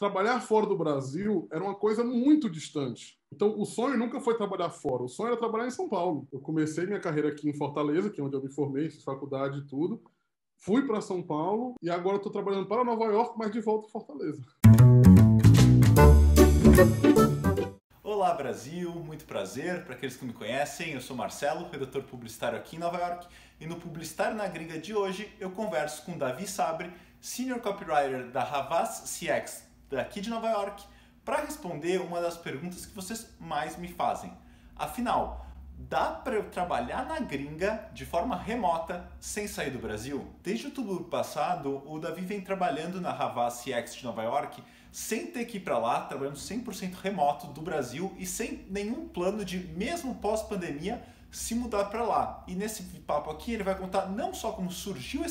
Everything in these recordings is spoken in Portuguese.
trabalhar fora do Brasil era uma coisa muito distante. Então, o sonho nunca foi trabalhar fora, o sonho era trabalhar em São Paulo. Eu comecei minha carreira aqui em Fortaleza, que é onde eu me formei, fiz faculdade e tudo. Fui para São Paulo e agora estou trabalhando para Nova York, mas de volta em Fortaleza. Olá Brasil, muito prazer. Para aqueles que me conhecem, eu sou Marcelo, redator publicitário aqui em Nova York. E no Publicitário na Gringa de hoje, eu converso com Davi Sabre, Senior Copywriter da Havas CX daqui de Nova York, para responder uma das perguntas que vocês mais me fazem. Afinal, dá para eu trabalhar na gringa de forma remota sem sair do Brasil? Desde outubro passado, o Davi vem trabalhando na Havas CX de Nova York sem ter que ir para lá, trabalhando 100% remoto do Brasil e sem nenhum plano de, mesmo pós-pandemia, se mudar para lá. E nesse papo aqui ele vai contar não só como surgiu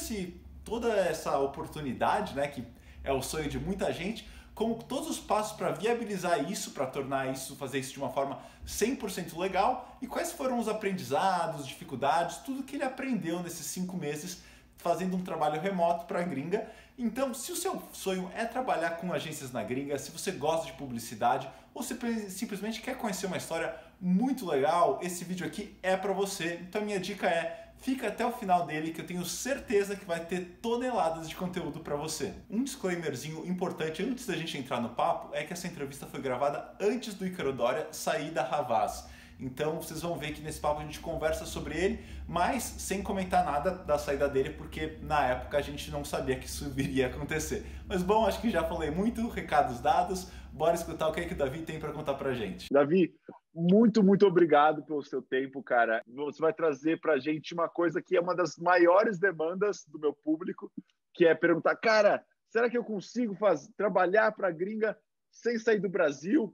toda essa oportunidade, né, que é o sonho de muita gente, como todos os passos para viabilizar isso, para tornar isso, fazer isso de uma forma 100% legal e quais foram os aprendizados, dificuldades, tudo que ele aprendeu nesses 5 meses fazendo um trabalho remoto para a gringa. Então, se o seu sonho é trabalhar com agências na gringa, se você gosta de publicidade ou se simplesmente quer conhecer uma história muito legal, esse vídeo aqui é para você. Então, minha dica é: fica até o final dele que eu tenho certeza que vai ter toneladas de conteúdo para você. Um disclaimerzinho importante antes da gente entrar no papo é que essa entrevista foi gravada antes do Ícaro Doria sair da Havas. Então vocês vão ver que nesse papo a gente conversa sobre ele, mas sem comentar nada da saída dele, porque na época a gente não sabia que isso viria a acontecer. Mas bom, acho que já falei muito, recados dados, bora escutar o que é que o Davi tem para contar pra gente. Davi, muito obrigado pelo seu tempo, cara. Você vai trazer pra gente uma coisa que é uma das maiores demandas do meu público, que é perguntar, cara, será que eu consigo trabalhar pra gringa sem sair do Brasil?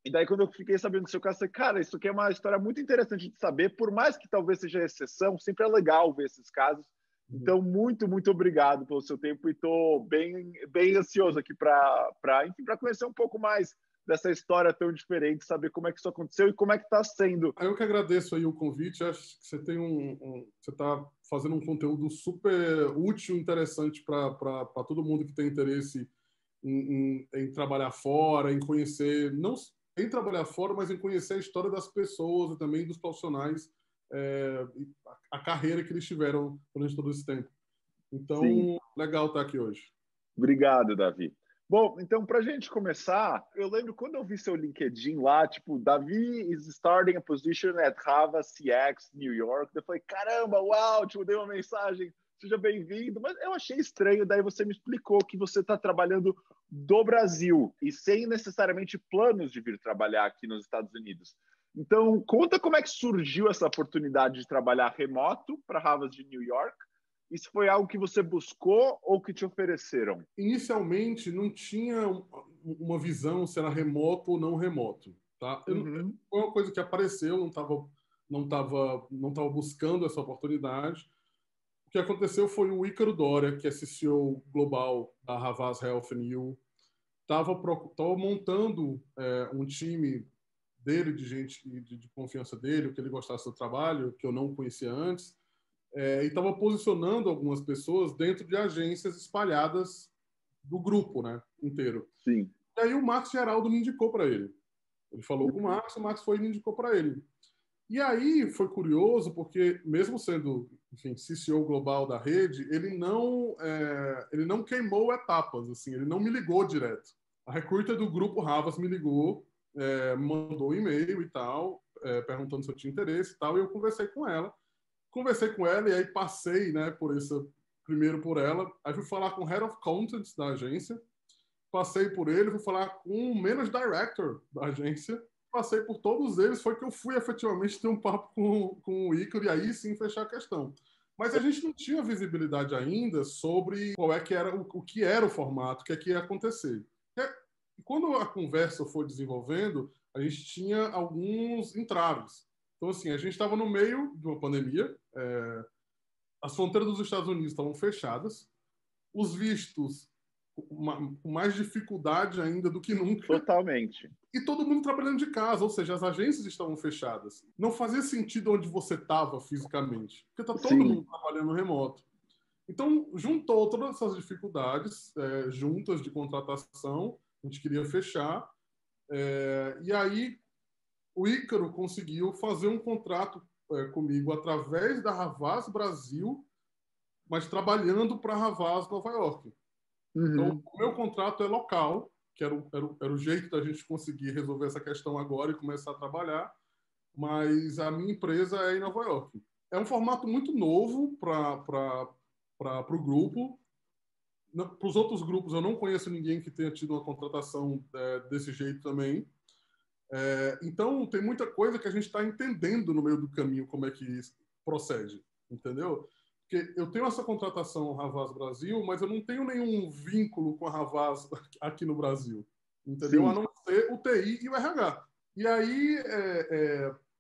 E daí, quando eu fiquei sabendo do seu caso, eu falei, cara, isso aqui é uma história muito interessante de saber, por mais que talvez seja exceção, sempre é legal ver esses casos. Então, muito obrigado pelo seu tempo e estou bem ansioso aqui para conhecer um pouco mais dessa história tão diferente, saber como é que isso aconteceu e como é que está sendo. Eu que agradeço aí o convite, acho que você tem você está fazendo um conteúdo super útil, interessante para todo mundo que tem interesse em trabalhar fora, em conhecer, não em trabalhar fora, mas em conhecer a história das pessoas e também dos profissionais, a carreira que eles tiveram durante todo esse tempo. Então, sim, legal estar aqui hoje. Obrigado, Davi. Bom, então, para a gente começar, eu lembro quando eu vi seu LinkedIn lá, tipo, Davi is starting a position at Havas CX New York. Eu falei, caramba, uau, te mandei uma mensagem, seja bem-vindo. Mas eu achei estranho, daí você me explicou que você está trabalhando do Brasil e sem necessariamente planos de vir trabalhar aqui nos Estados Unidos. Então, conta como é que surgiu essa oportunidade de trabalhar remoto para Havas de New York. E se foi algo que você buscou ou que te ofereceram? Inicialmente, não tinha uma visão se era remoto ou não remoto. Tá? Foi uma coisa que apareceu, não tava buscando essa oportunidade. O que aconteceu foi o Ícaro Doria, que é CCO global da Havas Health You, estava montando um time dele, de gente de confiança dele, que ele gostasse do trabalho, que eu não conhecia antes, e estava posicionando algumas pessoas dentro de agências espalhadas do grupo, né, inteiro. Sim. E aí o Marcos Geraldo me indicou para ele. Ele falou com o Marcos foi e me indicou para ele. E aí foi curioso, porque mesmo sendo, enfim, CCO global da rede, ele não queimou etapas, assim, ele não me ligou direto. A recruiter do grupo Havas me ligou, mandou um e-mail e tal, perguntando se eu tinha interesse e tal, e eu conversei com ela e aí passei, né, primeiro por ela, aí fui falar com o Head of Content da agência, passei por ele, fui falar com o Managing Director da agência, passei por todos eles, foi que eu fui efetivamente ter um papo com o Ícaro e aí sim fechar a questão. Mas a gente não tinha visibilidade ainda sobre o que era o formato, o que é que ia acontecer. E quando a conversa foi desenvolvendo, a gente tinha alguns entraves. Então, assim, a gente estava no meio de uma pandemia, as fronteiras dos Estados Unidos estavam fechadas, os vistos com mais dificuldade ainda do que nunca. Totalmente. E todo mundo trabalhando de casa, ou seja, as agências estavam fechadas. Não fazia sentido onde você estava fisicamente, porque está todo mundo trabalhando remoto. Então, juntou todas essas dificuldades juntas de contratação, A gente queria fechar. E aí o Ícaro conseguiu fazer um contrato comigo através da Havas Brasil, mas trabalhando para a Havas Nova York. Então, o meu contrato é local, que era o jeito da gente conseguir resolver essa questão agora e começar a trabalhar, mas a minha empresa é em Nova York. É um formato muito novo para o grupo. Para os outros grupos, eu não conheço ninguém que tenha tido uma contratação desse jeito também. Então, tem muita coisa que a gente está entendendo no meio do caminho como é que isso procede, entendeu? Porque eu tenho essa contratação Havas Brasil, mas eu não tenho nenhum vínculo com a Havas aqui no Brasil, entendeu? Sim. A não ser o TI e o RH. E aí,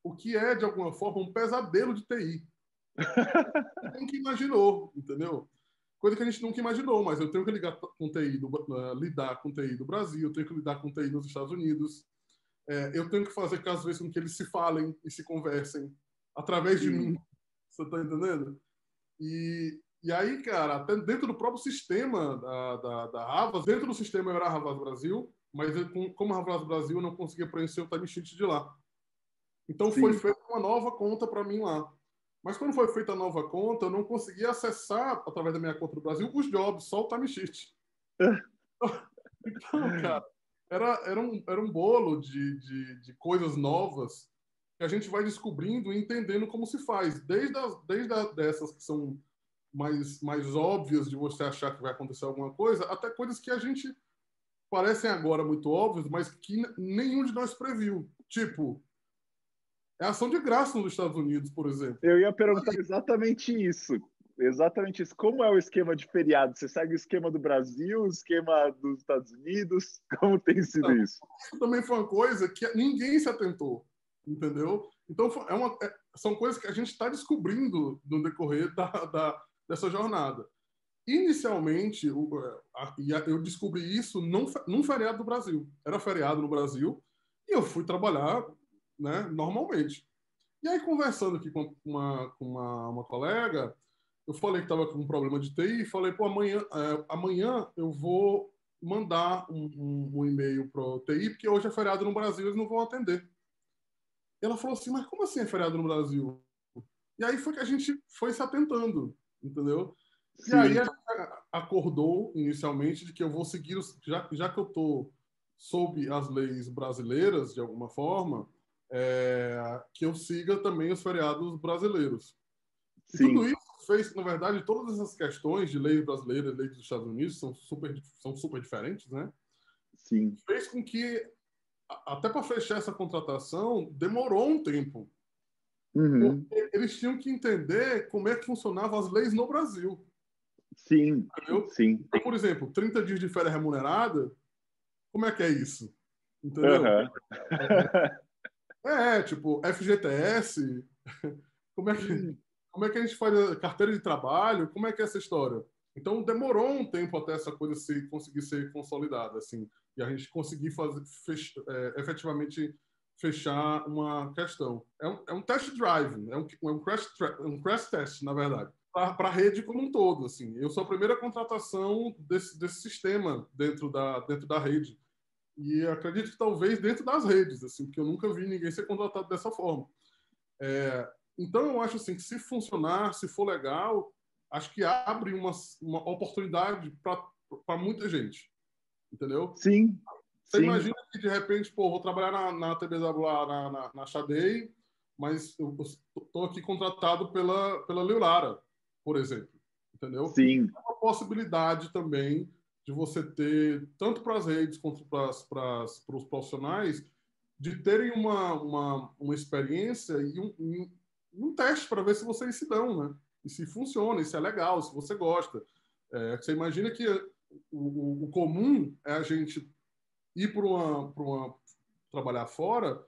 o que é, de alguma forma, um pesadelo de TI. Nunca imaginou, entendeu? Coisa que a gente nunca imaginou, mas eu tenho que lidar com TI do Brasil, eu tenho que lidar com TI nos Estados Unidos, eu tenho que fazer que às vezes com que eles se falem e se conversem através de mim. Você está entendendo? E aí, cara, até dentro do próprio sistema da Havas, dentro do sistema eu era a Havas Brasil, mas como a Havas Brasil eu não conseguia preencher o timesheet de lá. Então foi feita uma nova conta para mim lá. Mas quando foi feita a nova conta, eu não conseguia acessar, através da minha conta do Brasil, os jobs, só o timesheet. Então, cara, era um bolo de coisas novas que a gente vai descobrindo e entendendo como se faz. Desde dessas que são mais óbvias de você achar que vai acontecer alguma coisa, até coisas que a gente parecem agora muito óbvias, mas que nenhum de nós previu. Tipo, ação de graça nos Estados Unidos, por exemplo. Eu ia perguntar exatamente isso. Exatamente isso. Como é o esquema de feriado? Você segue o esquema do Brasil, o esquema dos Estados Unidos? Como tem sido isso? Isso também foi uma coisa que ninguém se atentou, entendeu? Então, são coisas que a gente está descobrindo no decorrer dessa jornada. Inicialmente, eu descobri isso num feriado do Brasil. Era feriado no Brasil e eu fui trabalhar, né, normalmente. E aí, conversando aqui com uma colega, eu falei que estava com um problema de TI e falei, pô, amanhã eu vou mandar um e-mail para o TI, porque hoje é feriado no Brasil, eles não vão atender. E ela falou assim, mas como assim é feriado no Brasil? E aí foi que a gente foi se atentando, entendeu? E aí a gente acordou inicialmente de que eu vou seguir, já que eu estou sob as leis brasileiras, de alguma forma, que eu siga também os feriados brasileiros. E tudo isso fez, na verdade, todas essas questões de leis brasileiras e leis dos Estados Unidos são super diferentes, né? Sim. Fez com que, até para fechar essa contratação, demorou um tempo. Porque eles tinham que entender como é que funcionavam as leis no Brasil. Sim, entendeu? sim. Então, por exemplo, 30 dias de férias remunerada, como é que é isso? Entendeu? Tipo, FGTS, como é que a gente faz a carteira de trabalho, como é que é essa história? Então, demorou um tempo até essa coisa conseguir ser consolidada, assim, e a gente conseguir efetivamente fechar uma questão. É um test drive, um crash test, na verdade, para a rede como um todo. Assim. Eu sou a primeira contratação desse sistema dentro da rede. E acredito que talvez dentro das redes, assim, porque eu nunca vi ninguém ser contratado dessa forma. Então, eu acho assim, que se funcionar, se for legal, acho que abre uma oportunidade para muita gente. Entendeu? Sim. Você imagina que, de repente, pô, vou trabalhar na TBWA, na Xadei, mas eu estou aqui contratado pela Lilara, por exemplo. Entendeu? Sim. É uma possibilidade também de você ter, tanto para as redes quanto para os profissionais, de terem uma experiência e um teste para ver se vocês se dão, né? E se funciona, e se é legal, se você gosta. Você imagina que o comum é a gente ir para trabalhar fora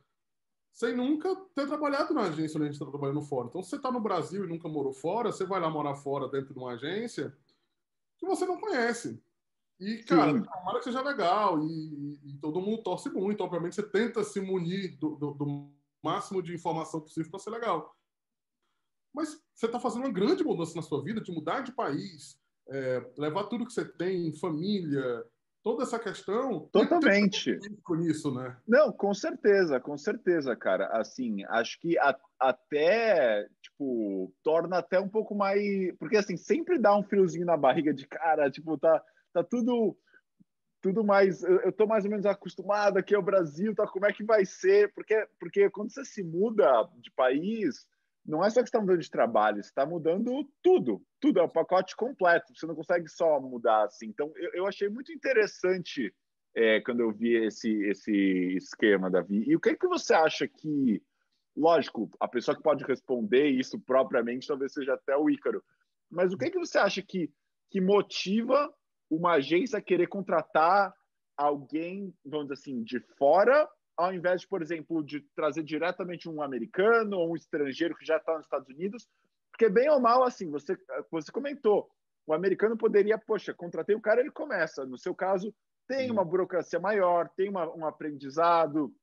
sem nunca ter trabalhado na agência onde a gente está trabalhando fora. Então, se você está no Brasil e nunca morou fora, você vai lá morar fora dentro de uma agência que você não conhece. E, cara, tomara que seja legal e todo mundo torce muito. Obviamente, você tenta se munir do máximo de informação possível para ser legal. Mas você está fazendo uma grande mudança na sua vida, de mudar de país, levar tudo que você tem, família, toda essa questão Totalmente. com isso, né? Não, com certeza, cara. Assim, acho que até, tipo, torna até um pouco mais... Porque, assim, sempre dá um friozinho na barriga de cara, tipo, tá tudo mais... Eu tô mais ou menos acostumado aqui ao Brasil, tá? Como é que vai ser? Porque quando você se muda de país, não é só que você está mudando de trabalho, você está mudando tudo. Tudo, é o pacote completo. Você não consegue só mudar assim. Então, eu achei muito interessante quando eu vi esse esquema, Davi. E o que você acha que... Lógico, a pessoa que pode responder isso propriamente talvez seja até o Ícaro. Mas o que você acha que motiva uma agência a querer contratar alguém, vamos dizer assim, de fora, ao invés de, por exemplo, de trazer diretamente um americano ou um estrangeiro que já está nos Estados Unidos? Porque, bem ou mal, assim, você comentou, o americano poderia, poxa, contratei o cara, ele começa. No seu caso, tem uma burocracia maior, tem um aprendizado,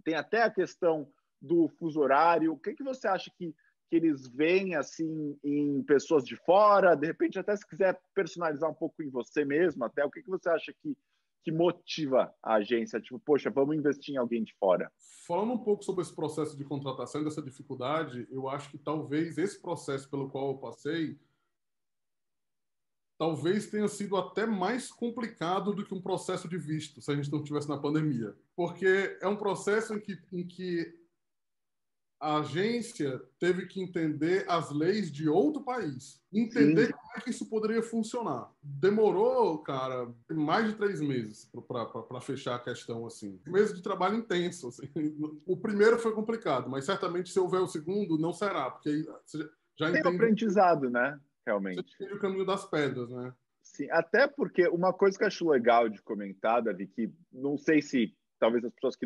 tem até a questão do fuso horário. O que você acha que eles veem assim em pessoas de fora? De repente, até se quiser personalizar um pouco em você mesmo, até o que você acha que motiva a agência? Tipo, poxa, vamos investir em alguém de fora. Falando um pouco sobre esse processo de contratação e dessa dificuldade, eu acho que talvez esse processo pelo qual eu passei talvez tenha sido até mais complicado do que um processo de visto, se a gente não estivesse na pandemia. Porque é um processo em que a agência teve que entender as leis de outro país, entender como é que isso poderia funcionar. Demorou, cara, mais de 3 meses para fechar a questão, assim. Meses de trabalho intenso, assim. O primeiro foi complicado, mas certamente se houver o segundo, não será, porque aí você já Tem entende... aprendizado, né? Você Realmente. entende o caminho das pedras, né? Sim, até porque uma coisa que eu acho legal de comentar, Davi, que não sei se talvez as pessoas que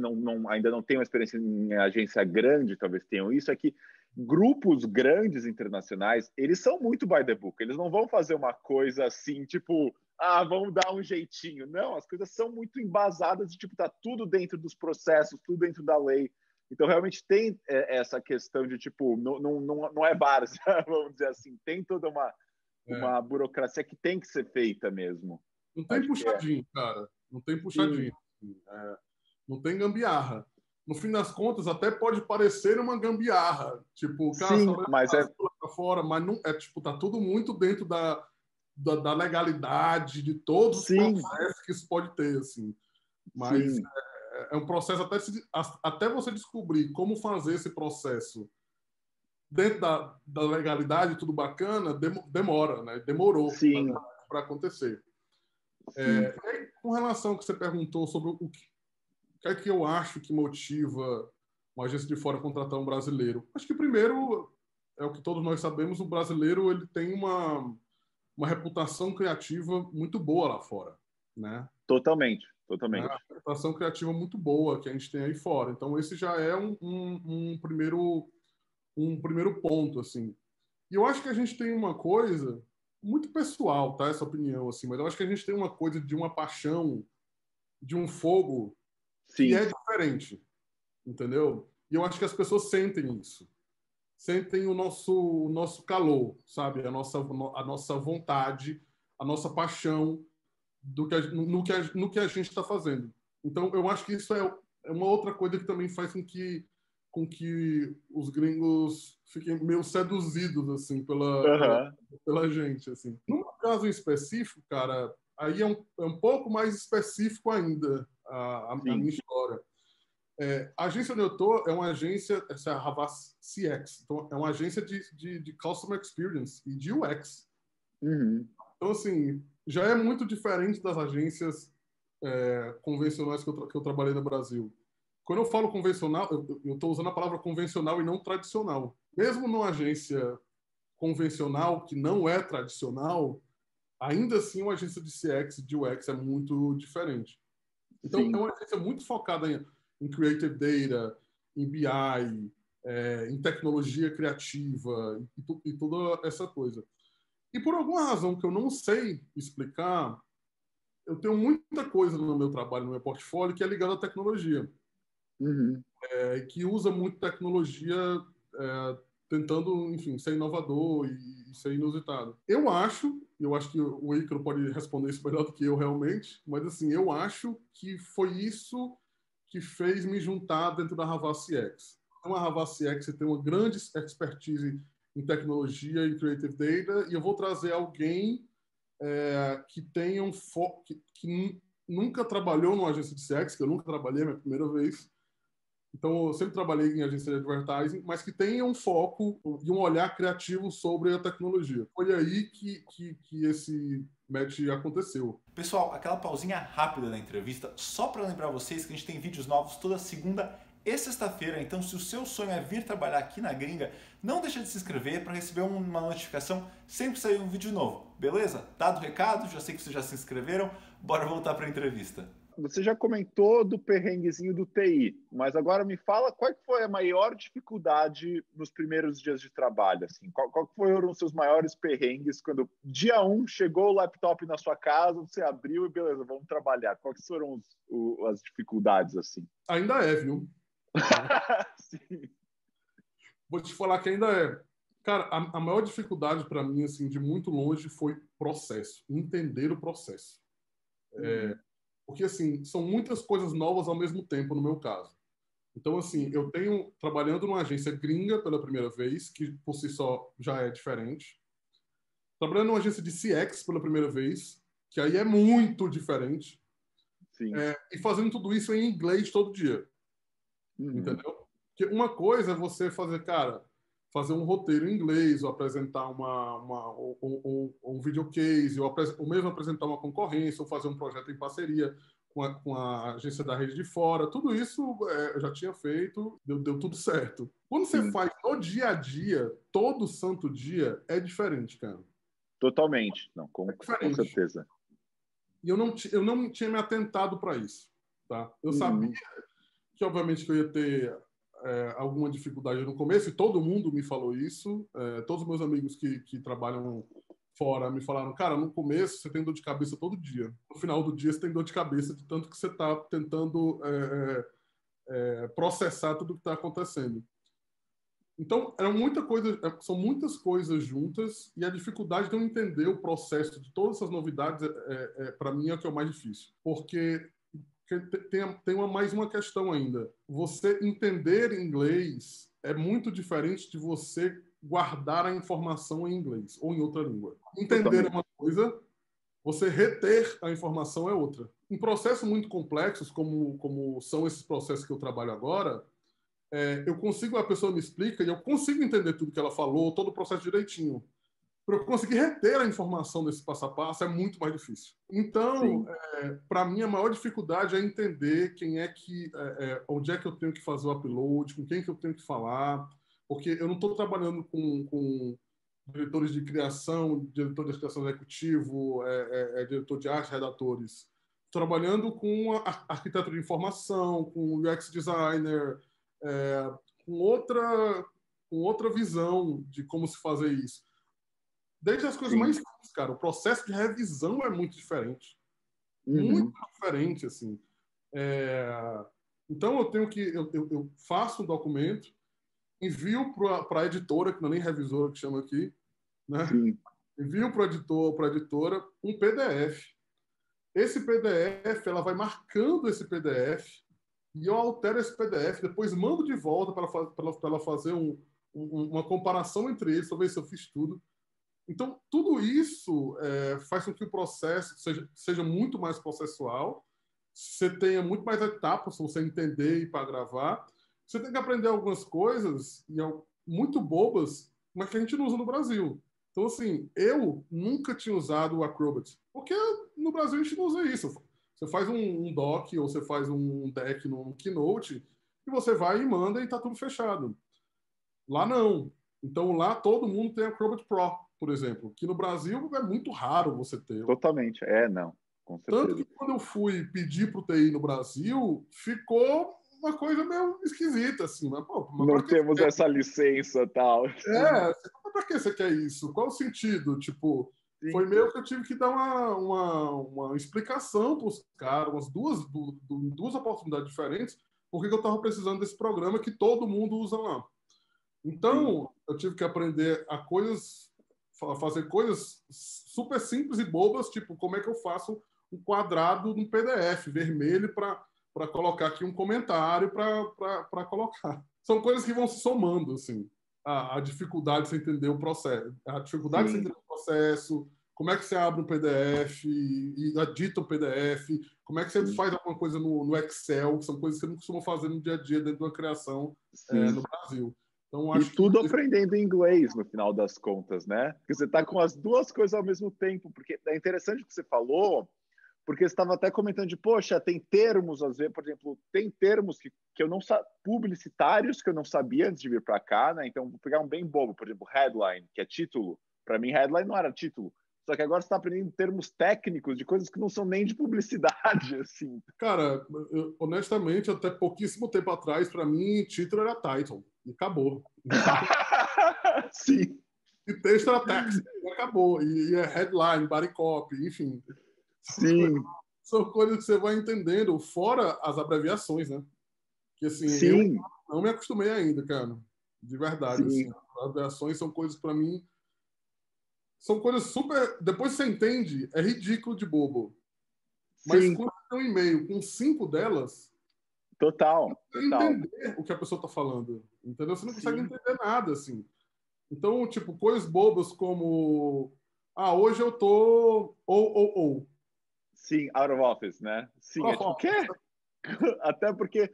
ainda não têm uma experiência em agência grande talvez tenham isso, é que grupos grandes internacionais, eles são muito by the book. Eles não vão fazer uma coisa assim, tipo, vamos dar um jeitinho. Não, as coisas são muito embasadas e, tipo, tá tudo dentro dos processos, tudo dentro da lei. Então, realmente tem essa questão de, tipo, não é várzea, vamos dizer assim. Tem toda uma burocracia que tem que ser feita mesmo. Não tem puxadinho, cara. Não tem puxadinho. Não tem gambiarra. No fim das contas, até pode parecer uma gambiarra. Tipo, cara, sim, mas pra fora, mas não é, tipo, tá tudo muito dentro da legalidade, de todos os processos que isso pode ter, assim. Mas é um processo até você descobrir como fazer esse processo dentro da legalidade, tudo bacana, demora, né? Demorou para acontecer. Com relação ao que você perguntou sobre o que é que eu acho que motiva uma agência de fora contratar um brasileiro, acho que primeiro é o que todos nós sabemos, o brasileiro ele tem uma reputação criativa muito boa lá fora, né? Totalmente. Uma reputação criativa muito boa que a gente tem aí fora. Então esse já é um primeiro ponto, assim. E eu acho que a gente tem uma coisa muito pessoal, tá? Essa opinião, assim, mas eu acho que a gente tem uma coisa de uma paixão, de um fogo que é diferente, entendeu? E eu acho que as pessoas sentem isso. Sentem o nosso calor, sabe? A nossa vontade, a nossa paixão no que a gente está fazendo. Então, eu acho que isso é uma outra coisa que também faz com que os gringos fiquem meio seduzidos assim pela gente, assim. No caso em específico, cara, aí é um pouco mais específico ainda a minha história. A agência onde eu estou é uma agência, essa é a Havas CX, então é uma agência de Customer Experience e de UX. Então, assim, já é muito diferente das agências convencionais que eu trabalhei no Brasil. Quando eu falo convencional, eu estou usando a palavra convencional e não tradicional. Mesmo numa agência convencional, que não é tradicional, ainda assim uma agência de CX e de UX é muito diferente. Então, é uma agência muito focada em Creative Data, em BI, em tecnologia criativa e toda essa coisa. E por alguma razão que eu não sei explicar, eu tenho muita coisa no meu trabalho, no meu portfólio, que é ligada à tecnologia. Que usa muito tecnologia tentando, enfim, ser inovador e ser inusitado. Eu acho que o Ícaro pode responder isso melhor do que eu realmente, mas assim, eu acho que foi isso que fez me juntar dentro da Havas CX. Então, a Havas CX tem uma grande expertise em tecnologia e creative data, e eu vou trazer alguém que tenha um foco, que nunca trabalhou numa agência de CX, que eu nunca trabalhei, é a minha primeira vez. Então, eu sempre trabalhei em agência de advertising, mas que tenha um foco e um olhar criativo sobre a tecnologia. Foi aí que esse match aconteceu. Pessoal, aquela pausinha rápida da entrevista, só para lembrar vocês que a gente tem vídeos novos toda segunda e sexta-feira, então se o seu sonho é vir trabalhar aqui na gringa, não deixa de se inscrever para receber uma notificação sempre que sair um vídeo novo, beleza? Dado o recado, já sei que vocês já se inscreveram, bora voltar para a entrevista. Você já comentou do perrenguezinho do TI, mas agora me fala qual foi a maior dificuldade nos primeiros dias de trabalho, assim? Qual foram os seus maiores perrengues quando dia 1 chegou o laptop na sua casa, você abriu e beleza, vamos trabalhar. Quais foram as dificuldades, assim? Ainda é, viu? Sim. Vou te falar que ainda é. Cara, a maior dificuldade para mim, assim, de muito longe, foi processo. Entender o processo. Porque, assim, são muitas coisas novas ao mesmo tempo, no meu caso. Então, assim, eu tenho, trabalhando numa agência gringa pela primeira vez, que por si só já é diferente. Trabalhando numa agência de CX pela primeira vez, que aí é muito diferente. Sim. E fazendo tudo isso em inglês todo dia. Entendeu? Porque uma coisa é você fazer, cara, fazer um roteiro em inglês, ou apresentar um videocase, ou mesmo apresentar uma concorrência, ou fazer um projeto em parceria com a agência da rede de fora. Tudo isso eu já tinha feito, deu tudo certo. Quando você faz no dia a dia, todo santo dia, é diferente, cara. Totalmente. Não, com certeza. E eu não tinha me atentado para isso. Tá? Eu sabia que, obviamente, que eu ia ter alguma dificuldade no começo, e todo mundo me falou isso. Todos os meus amigos que trabalham fora me falaram, cara, no começo você tem dor de cabeça todo dia. No final do dia você tem dor de cabeça de tanto que você está tentando processar tudo que está acontecendo. Então, são muitas coisas juntas, e a dificuldade de eu entender o processo de todas essas novidades, para mim, é o que é o mais difícil. Porque tem mais uma questão ainda. Você entender inglês é muito diferente de você guardar a informação em inglês ou em outra língua. Entender é uma coisa, você reter a informação é outra. Em processos muito complexos, como são esses processos que eu trabalho agora, a pessoa me explica e eu consigo entender tudo que ela falou, todo o processo direitinho. Para eu conseguir reter a informação desse passo a passo é muito mais difícil. Então, para mim, a maior dificuldade é entender onde é que eu tenho que fazer o upload, com quem que eu tenho que falar, porque eu não estou trabalhando com diretores de criação, diretor de criação executivo, diretor de arte, redatores. Estou trabalhando com arquiteto de informação, com UX designer, com outra visão de como se fazer isso. Desde as coisas mais simples, cara. O processo de revisão é muito diferente. Muito diferente, assim. Então, eu faço um documento, envio para a editora, que não é nem revisora que chama aqui, né? Envio para a editora um PDF. Esse PDF, ela vai marcando esse PDF e eu altero esse PDF, depois mando de volta para ela fazer uma comparação entre eles, para ver se eu fiz tudo. Então, tudo isso faz com que o processo seja muito mais processual, você tenha muito mais etapas para você entender e para gravar. Você tem que aprender algumas coisas muito bobas, mas que a gente não usa no Brasil. Então, assim, eu nunca tinha usado o Acrobat, porque no Brasil a gente não usa isso. Você faz um doc ou você faz um deck no Keynote e você vai e manda e está tudo fechado. Lá não. Então, lá todo mundo tem Acrobat Pro, por exemplo, que no Brasil é muito raro você ter. Totalmente, não, com certeza. Tanto que quando eu fui pedir para o TI no Brasil, ficou uma coisa meio esquisita, assim. Mas, não temos essa licença e tal. Para que você quer isso? Qual o sentido? Tipo, foi meio que eu tive que dar uma explicação para os caras, duas oportunidades diferentes, porque eu estava precisando desse programa que todo mundo usa lá. Então, eu tive que aprender a fazer coisas super simples e bobas, tipo, como é que eu faço um quadrado num PDF vermelho para colocar aqui um comentário para colocar. São coisas que vão se somando, assim. A dificuldade de você entender o processo. A dificuldade de você entender o processo, como é que você abre um PDF e edita um PDF, como é que você faz alguma coisa no Excel, que são coisas que você não costuma fazer no dia a dia dentro de uma criação no Brasil. Então, E acho que... tudo aprendendo inglês, no final das contas, né? Porque você está com as duas coisas ao mesmo tempo. Porque é interessante o que você falou, porque você estava até comentando de, poxa, tem termos, às vezes, por exemplo, tem termos que eu não publicitários que eu não sabia antes de vir para cá, né? Então, vou pegar um bem bobo, por exemplo, headline, que é título. Para mim, headline não era título. Só que agora você está aprendendo termos técnicos de coisas que não são nem de publicidade, assim. Cara, honestamente, até pouquíssimo tempo atrás, para mim, título era title. E acabou. Sim. E texto era text. E acabou. E é headline, body copy, enfim. Sim. São coisas que você vai entendendo, fora as abreviações, né? Que, assim, Sim. eu não me acostumei ainda, cara. De verdade, assim. As abreviações são coisas, para mim, são coisas super... Depois que você entende, é ridículo de bobo. Mas Sim. quando tem um e-mail com 5 delas... Total. Você não consegue entender o que a pessoa está falando. Entendeu? Você não consegue entender nada, assim. Então, tipo, coisas bobas como... hoje eu tô... Ou. Sim, out of office, né? Sim, é tipo, o quê? Até porque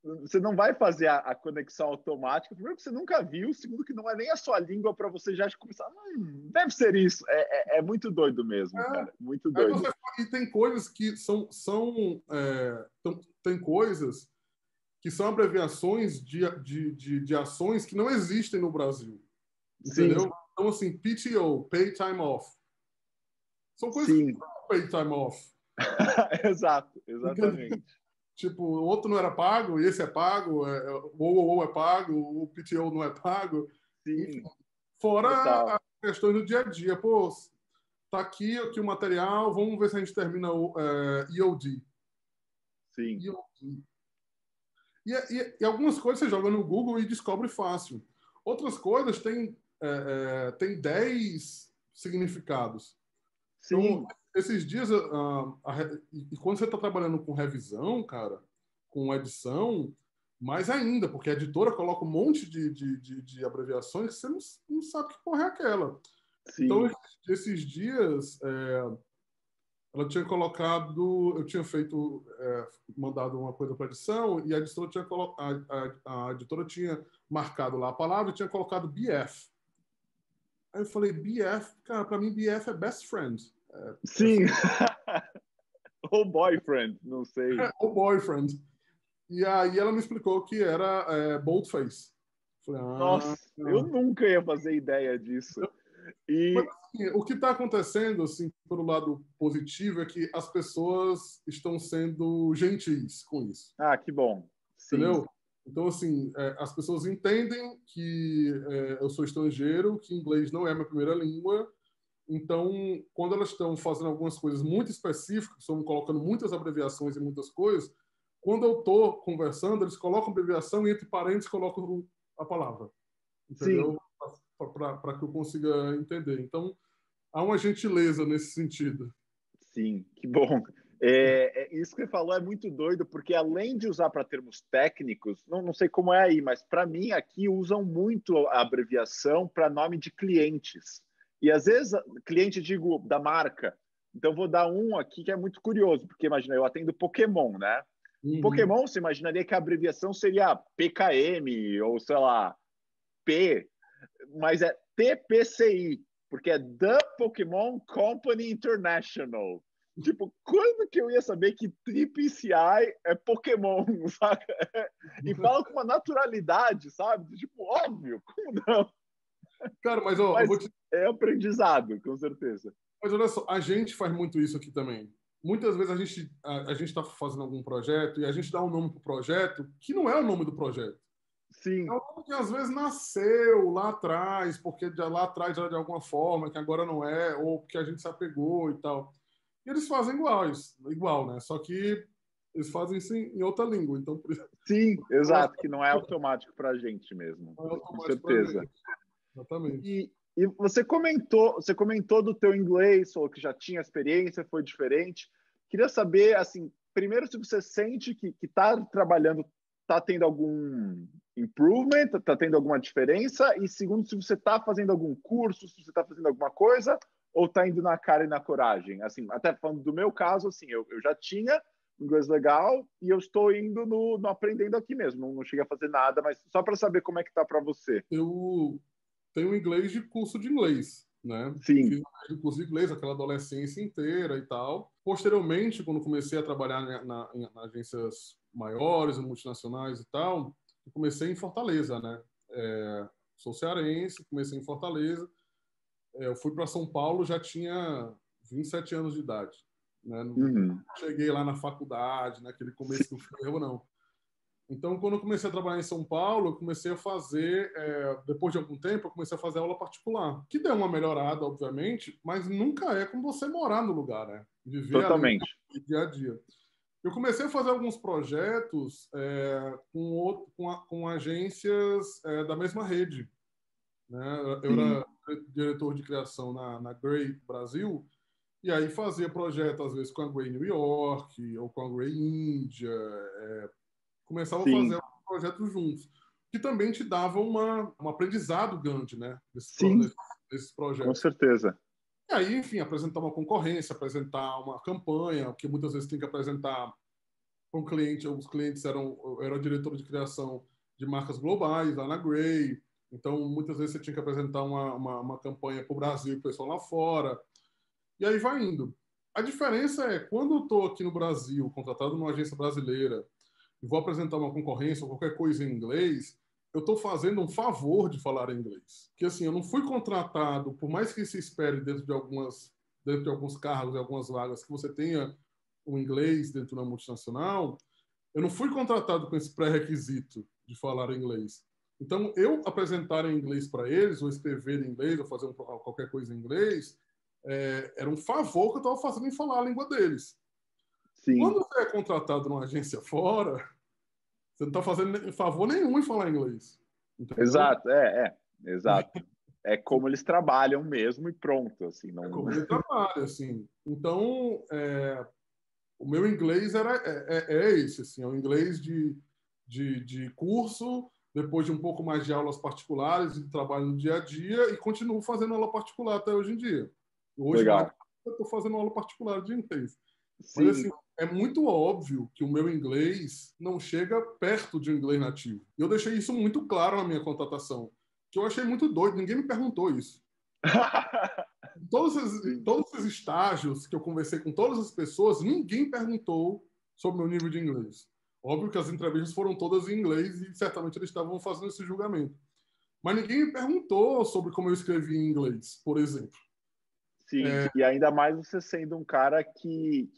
você não vai fazer a conexão automática. Primeiro que você nunca viu. Segundo que não é nem a sua língua para você já começar... deve ser isso. É muito doido mesmo, cara. Muito doido. E tem coisas que tem coisas que são abreviações de ações que não existem no Brasil. Entendeu? Sim. Então, assim, PTO, Pay Time Off. São coisas que não são Pay Time Off. Exato, exatamente. Tipo, o outro não era pago, e esse é pago, ou é pago, o PTO não é pago. Sim. Enfim, fora Total. as questões do dia a dia. Pô, tá aqui o material, vamos ver se a gente termina o EOD. Sim. EOD. E algumas coisas você joga no Google e descobre fácil. Outras coisas tem 10 significados. Sim. Então, esses dias, e quando você está trabalhando com revisão, cara, com edição, mais ainda, porque a editora coloca um monte de abreviações que você não sabe que porra é aquela. Sim. Então, esses dias, ela tinha colocado, eu tinha mandado uma coisa para edição e a editora tinha a editora tinha marcado lá a palavra e tinha colocado BF. Aí eu falei, BF, cara, para mim BF é best friend. Sim. Ou boyfriend, não sei. Ou boyfriend. E aí ela me explicou que era boldface. Falei, Nossa, eu nunca ia fazer ideia disso. Mas, assim, o que está acontecendo, assim, pelo lado positivo, é que as pessoas estão sendo gentis com isso. Que bom. Sim. Entendeu? Então, assim, as pessoas entendem que eu sou estrangeiro, que inglês não é minha primeira língua. Então, quando elas estão fazendo algumas coisas muito específicas, estão colocando muitas abreviações e muitas coisas, quando eu estou conversando, eles colocam abreviação e entre parênteses colocam a palavra. Entendeu? Para que eu consiga entender. Então, há uma gentileza nesse sentido. Sim, que bom. Isso que você falou é muito doido, porque além de usar para termos técnicos, não sei como é aí, mas para mim aqui usam muito a abreviação para nome de clientes. E às vezes, cliente, digo, da marca. Então, vou dar um aqui que é muito curioso, porque imagina, eu atendo Pokémon, né? Uhum. Pokémon, você imaginaria que a abreviação seria PKM, ou sei lá, P, mas é TPCI, porque é The Pokémon Company International. Tipo, quando que eu ia saber que TPCI é Pokémon, sabe? E fala com uma naturalidade, sabe? Tipo, óbvio, como não? Cara, mas ó, é aprendizado, com certeza. Mas olha só, a gente faz muito isso aqui também. Muitas vezes a gente está fazendo algum projeto e a gente dá um nome para o projeto que não é o nome do projeto. Sim. É um nome que às vezes nasceu lá atrás, porque lá atrás era de alguma forma, que agora não é, ou porque a gente se apegou e tal. E eles fazem igual, né? Só que eles fazem isso em outra língua. Então, por isso, Sim, exato, que não é automático para a gente mesmo, não é com automático pra certeza. gente. Exatamente. E você comentou do teu inglês, ou que já tinha experiência, foi diferente. Queria saber, assim, primeiro se você sente que está trabalhando, está tendo algum improvement, está tendo alguma diferença, e segundo, se você está fazendo algum curso, se você está fazendo alguma coisa, ou está indo na cara e na coragem. Assim, até falando do meu caso, assim, eu já tinha inglês legal e eu estou indo no aprendendo aqui mesmo. Não cheguei a fazer nada, mas só para saber como é que tá para você. Eu tenho inglês de curso de inglês, né? Sim. Fiz um curso de inglês aquela adolescência inteira e tal. Posteriormente, quando comecei a trabalhar em agências maiores, multinacionais e tal, eu comecei em Fortaleza, né? Sou cearense, comecei em Fortaleza. Eu fui para São Paulo, já tinha 27 anos de idade, né? Não Uhum. cheguei lá na faculdade, naquele Sim. começo do ferro, não. Então, quando eu comecei a trabalhar em São Paulo, eu comecei a fazer, depois de algum tempo, eu comecei a fazer aula particular, que deu uma melhorada, obviamente, mas nunca é como você morar no lugar, né? Viver ali Totalmente. no dia a dia. Eu comecei a fazer alguns projetos com agências da mesma rede, né? Eu Sim. era diretor de criação na Grey Brasil, e aí fazia projeto, às vezes, com a Grey New York ou com a Grey Índia, começava a fazer Sim. alguns projetos juntos, que também te dava um aprendizado grande, né, Sim, desses com projetos. certeza. E aí, enfim, apresentar uma concorrência, apresentar uma campanha, que muitas vezes tem que apresentar para um cliente. Os clientes eu era diretor de criação de marcas globais lá na Grey, então muitas vezes você tinha que apresentar uma campanha para o Brasil e o pessoal lá fora, e aí vai indo. A diferença é, quando eu estou aqui no Brasil, contratado numa agência brasileira, e vou apresentar uma concorrência ou qualquer coisa em inglês, eu estou fazendo um favor de falar inglês. Porque assim, eu não fui contratado, por mais que se espere dentro de alguns cargos e algumas vagas que você tenha o inglês dentro da multinacional, eu não fui contratado com esse pré-requisito de falar inglês. Então, eu apresentar em inglês para eles, ou escrever em inglês, ou fazer qualquer coisa em inglês, era um favor que eu estava fazendo em falar a língua deles. Sim. Quando você é contratado numa agência fora, você não está fazendo favor nenhum em falar inglês. Entendeu? Exato, exato. É como eles trabalham mesmo e pronto, assim, É não. como ele trabalha, assim. Então, o meu inglês é esse, assim, é um inglês de curso, depois de um pouco mais de aulas particulares, de trabalho no dia a dia, e continuo fazendo aula particular até hoje em dia. Hoje, lá, Legal. eu estou fazendo aula particular de inglês. Mas, Sim. assim, é muito óbvio que o meu inglês não chega perto de um inglês nativo. E eu deixei isso muito claro na minha contratação, que eu achei muito doido, ninguém me perguntou isso. Sim. Todos esses estágios que eu conversei com todas as pessoas, ninguém perguntou sobre o meu nível de inglês. Óbvio que as entrevistas foram todas em inglês e certamente eles estavam fazendo esse julgamento. Mas ninguém me perguntou sobre como eu escrevi em inglês, por exemplo. Sim, e ainda mais você sendo um cara que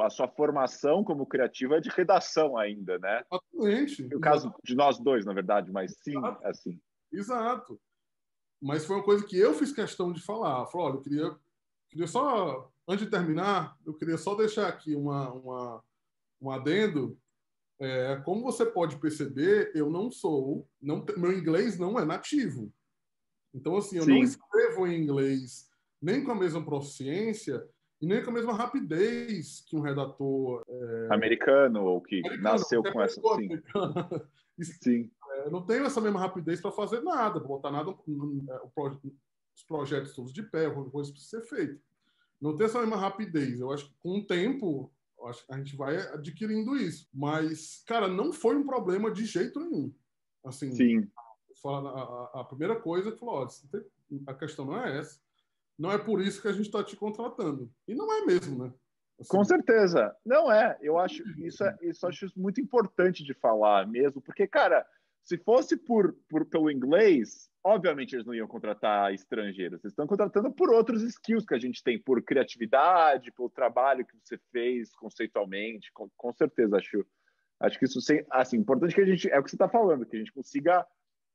a sua formação como criativo é de redação ainda, né? Exatamente, No caso exatamente, de nós dois, na verdade, mas sim, assim. exato. Mas foi uma coisa que eu fiz questão de falar. Falei, olha, queria só, antes de terminar, eu queria só deixar aqui um adendo. Como você pode perceber, eu não sou, meu inglês não é nativo. Então, assim, eu não Sim, escrevo em inglês nem com a mesma proficiência e nem com a mesma rapidez que um redator americano ou que americano, nasceu qualquer com essa, pessoa sim, americana. sim, Eu não tenho essa mesma rapidez para fazer nada, para botar nada, os projetos todos de pé, qualquer coisa precisa ser feita. Não tem essa mesma rapidez. Eu acho que com o tempo, eu acho que a gente vai adquirindo isso. Mas, cara, não foi um problema de jeito nenhum. Assim, sim. a primeira coisa que falou, olha, a questão não é essa. Não é por isso que a gente está te contratando. E não é mesmo, né? Com Assim, certeza. Não é, eu acho isso acho muito importante de falar mesmo, porque, cara, se fosse pelo inglês, obviamente eles não iam contratar estrangeiros. Eles estão contratando por outros skills que a gente tem, por criatividade, pelo trabalho que você fez conceitualmente. Com certeza, acho que isso assim, importante que a gente, é o que você está falando, que a gente consiga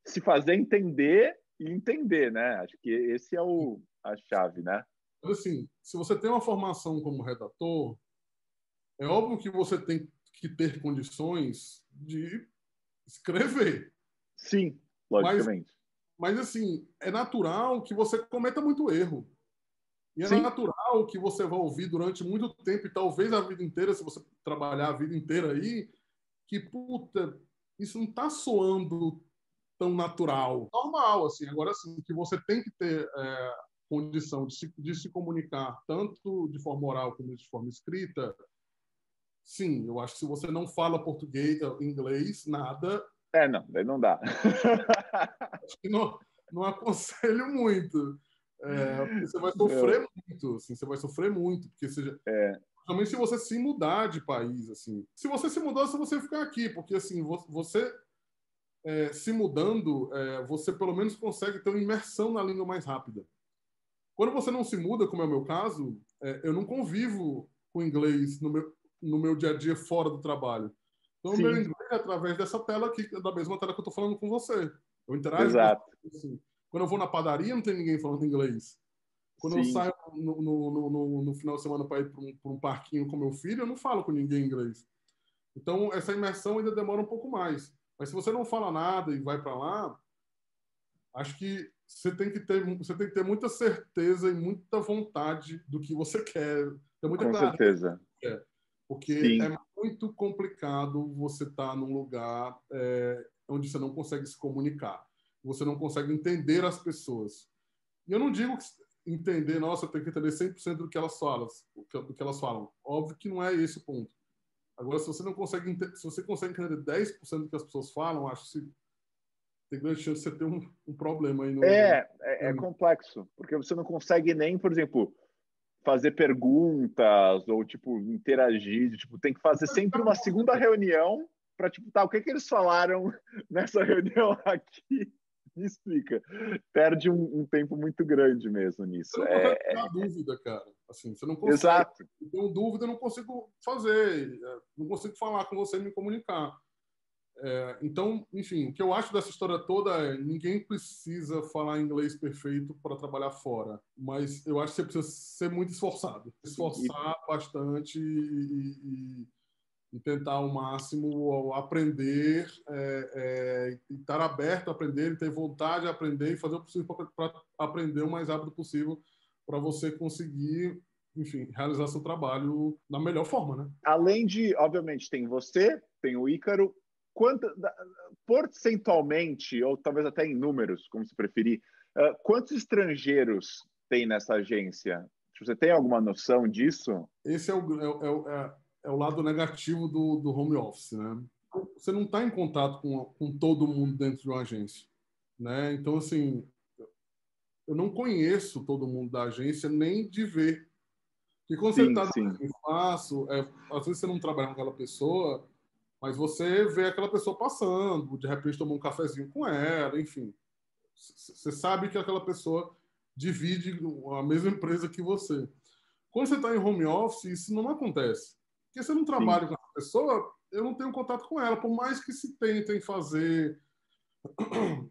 se fazer entender e entender, né? Acho que esse é a chave, né? mas, assim, se você tem uma formação como redator, é óbvio que você tem que ter condições de escrever. Sim, logicamente. Mas assim, é natural que você cometa muito erro. E é Sim. natural que você vá ouvir durante muito tempo, e talvez a vida inteira, se você trabalhar a vida inteira aí, que, puta, isso não está soando tão natural. Normal, assim. Agora, assim, que você tem que ter condição de se comunicar, tanto de forma oral como de forma escrita, sim, eu acho que se você não fala português, inglês, nada... Não, daí não dá. Acho que não aconselho muito. Porque você vai sofrer muito, assim, você vai sofrer muito, porque seja... Principalmente se você se mudar de país, assim. Se você se mudar, se você ficar aqui, porque assim, você se mudando, você pelo menos consegue ter uma imersão na língua mais rápida. Quando você não se muda, como é o meu caso, eu não convivo com inglês no meu dia a dia fora do trabalho. Então, o meu inglês é através dessa tela aqui, da mesma tela que eu estou falando com você. Eu interajo Exato. com você. Assim. Quando eu vou na padaria, não tem ninguém falando inglês. Quando eu saio no final de semana para ir para um parquinho com meu filho, eu não falo com ninguém em inglês. Então, essa imersão ainda demora um pouco mais. Mas se você não fala nada e vai para lá, acho que você tem que ter muita certeza e muita vontade do que você quer. Ter muita Com clareza certeza. do que quer. Porque Sim. é muito complicado você estar num lugar onde você não consegue se comunicar. Você não consegue entender as pessoas. E eu não digo que entender, nossa, eu tenho que entender 100% do que elas falam. Óbvio que não é esse o ponto. Agora, se você não consegue se você consegue entender 10% do que as pessoas falam, acho que tem grande chance de você ter um problema aí no... É complexo, porque você não consegue nem, por exemplo, fazer perguntas ou, tipo, interagir. Tipo, tem que fazer sempre uma segunda reunião para, tipo, tá, o que eles falaram nessa reunião aqui? Me explica. Perde um tempo muito grande mesmo nisso. Você não consegue tirar dúvida, cara. Assim, você não consegue. Exato. Eu tenho dúvida, eu não consigo fazer. Não consigo falar com você e me comunicar. Então, enfim, o que eu acho dessa história toda é ninguém precisa falar inglês perfeito para trabalhar fora, mas eu acho que você precisa ser muito esforçado, esforçar bastante e tentar ao máximo aprender, e estar aberto a aprender, e ter vontade de aprender e fazer o possível para aprender o mais rápido possível para você conseguir, enfim, realizar seu trabalho da melhor forma, né? Além de, obviamente, tem você, tem o Ícaro. Porcentualmente, ou talvez até em números, como se preferir, quantos estrangeiros tem nessa agência? Você tem alguma noção disso? Esse é o lado negativo do home office, né? Você não está em contato com todo mundo dentro de uma agência, né? Então, assim, eu não conheço todo mundo da agência nem de ver. Porque quando você está no mesmo espaço, às vezes você não trabalha com aquela pessoa, mas você vê aquela pessoa passando, de repente tomar um cafezinho com ela, enfim. Você sabe que aquela pessoa divide a mesma empresa que você. Quando você está em home office, isso não acontece. Porque você não trabalha com essa pessoa, eu não tenho contato com ela. Por mais que se tentem fazer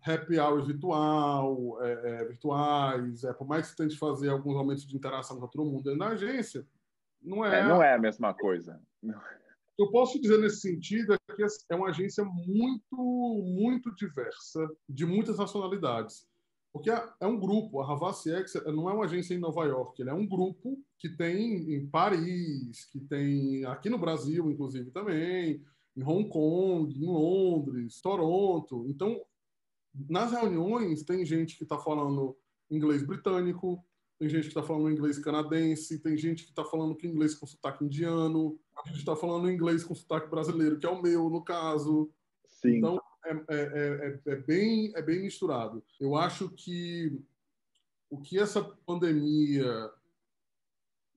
happy hours virtuais, por mais que se tente fazer alguns momentos de interação com todo mundo dentro da agência, não Não é é a mesma coisa. eu posso dizer nesse sentido é que é uma agência muito, muito diversa, de muitas nacionalidades. Porque é um grupo, a Havas X não é uma agência em Nova York, ele é um grupo que tem em Paris, que tem aqui no Brasil, inclusive, também, em Hong Kong, em Londres, Toronto. Então, nas reuniões, tem gente que está falando inglês britânico, tem gente que está falando inglês canadense, tem gente que está falando que inglês com sotaque indiano, a gente está falando inglês com sotaque brasileiro, que é o meu, no caso. Sim. Então, é bem misturado. Eu acho que o que essa pandemia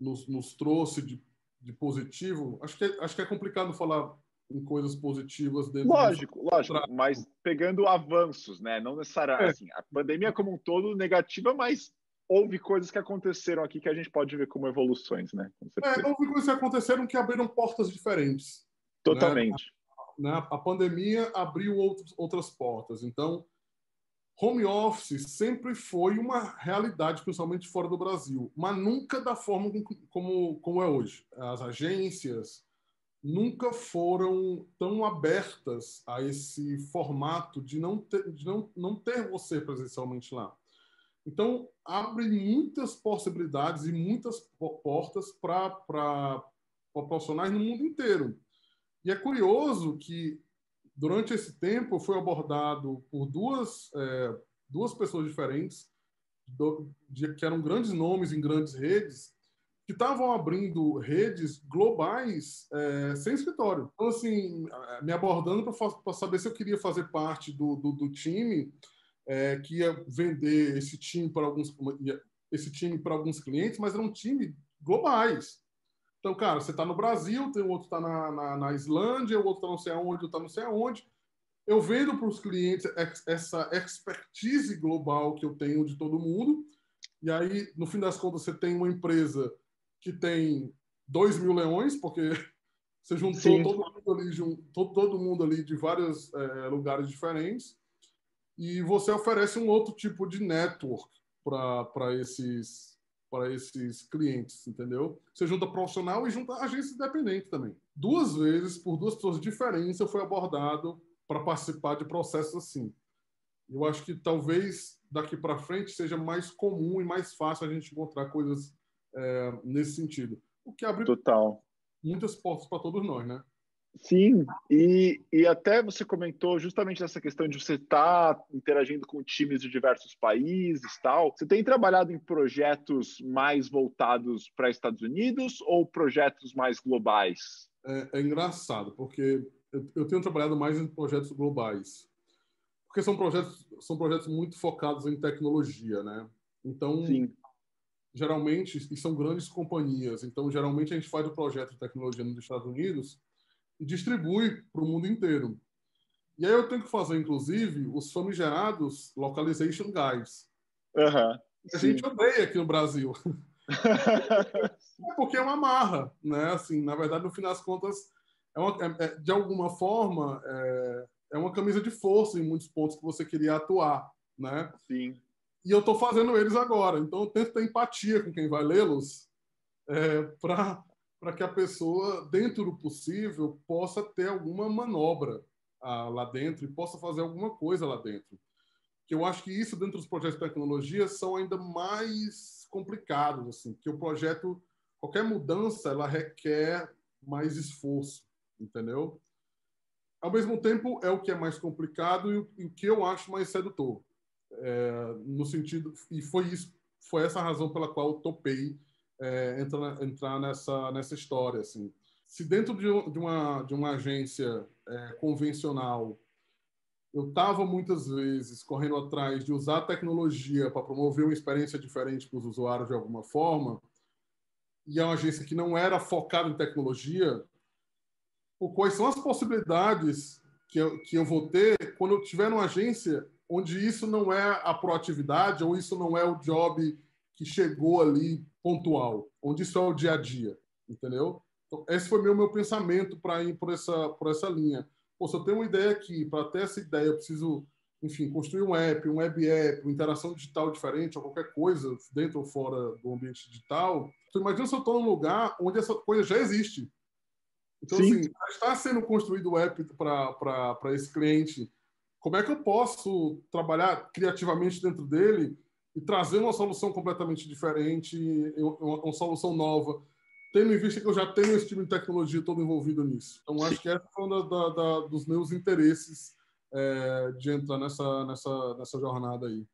nos trouxe de positivo, acho que é complicado falar em coisas positivas dentro Lógico, mas pegando avanços, né? Não necessariamente assim, a pandemia como um todo negativa, mas houve coisas que aconteceram aqui que a gente pode ver como evoluções, né? Houve coisas que aconteceram que abriram portas diferentes. Totalmente. Né? A pandemia abriu outras portas. Então, home office sempre foi uma realidade, principalmente fora do Brasil, mas nunca da forma como é hoje. As agências, nunca foram tão abertas a esse formato de não ter você presencialmente lá. Então, abre muitas possibilidades e muitas portas para profissionais no mundo inteiro. E é curioso que, durante esse tempo, eu fui abordado por duas pessoas diferentes, que eram grandes nomes em grandes redes, que estavam abrindo redes globais sem escritório. Então, assim, me abordando para saber se eu queria fazer parte do time que ia vender esse time para alguns clientes, mas era um time globais. Então, cara, você está no Brasil, tem o outro está na Islândia, o outro está não sei aonde, o outro está não sei aonde. Eu vendo para os clientes essa expertise global que eu tenho de todo mundo, e aí, no fim das contas, você tem uma empresa que tem 2.000 leões, porque você juntou todo mundo ali de vários lugares diferentes, e você oferece um outro tipo de network para esses clientes, entendeu? Você junta profissional e junta agência independente também. 2 vezes, por 2 pessoas diferentes, eu fui abordado para participar de processos assim. Eu acho que talvez daqui para frente seja mais comum e mais fácil a gente encontrar coisas nesse sentido. O que abre Total. muitas portas para todos nós, né? Sim, e até você comentou justamente dessa questão de você estar interagindo com times de diversos países, tal. Você tem trabalhado em projetos mais voltados para Estados Unidos ou projetos mais globais? É engraçado, porque eu tenho trabalhado mais em projetos globais, porque são projetos muito focados em tecnologia, né? Então, Sim, geralmente, e são grandes companhias, então, geralmente, a gente faz o projeto de tecnologia nos Estados Unidos e distribui para o mundo inteiro. E aí eu tenho que fazer, inclusive, os famigerados Localization Guides. aham, A gente sim. odeia aqui no Brasil. É porque é uma marra, né? Assim, na verdade, no fim das contas, de alguma forma, é uma camisa de força em muitos pontos que você queria atuar, né? Sim, E eu estou fazendo eles agora. Então, eu tento ter empatia com quem vai lê-los para que a pessoa, dentro do possível, possa ter alguma manobra lá dentro e possa fazer alguma coisa lá dentro. Que eu acho que isso, dentro dos projetos de tecnologia, são ainda mais complicados, assim, que o projeto, qualquer mudança, ela requer mais esforço, entendeu? Ao mesmo tempo, é o que é mais complicado e o que eu acho mais sedutor. No sentido, e foi essa a razão pela qual eu topei entrar nessa história, assim. Se dentro de uma agência convencional eu estava muitas vezes correndo atrás de usar a tecnologia para promover uma experiência diferente para os usuários de alguma forma, e é uma agência que não era focada em tecnologia, quais são as possibilidades que eu vou ter quando eu estiver numa agência onde isso não é a proatividade ou isso não é o job que chegou ali pontual, onde isso é o dia a dia, entendeu? Então, esse foi meu pensamento para ir por essa linha. Pô, se eu tenho uma ideia aqui, para ter essa ideia, eu preciso, enfim, construir um app, um web app, uma interação digital diferente, ou qualquer coisa, dentro ou fora do ambiente digital. Então, imagina se eu estou num lugar onde essa coisa já existe. Então, sim, assim, está sendo construído o app para esse cliente. Como é que eu posso trabalhar criativamente dentro dele e trazer uma solução completamente diferente, uma solução nova, tendo em vista que eu já tenho esse tipo de tecnologia todo envolvido nisso? Então, sim. acho que esse foi um dos meus interesses de entrar nessa jornada aí.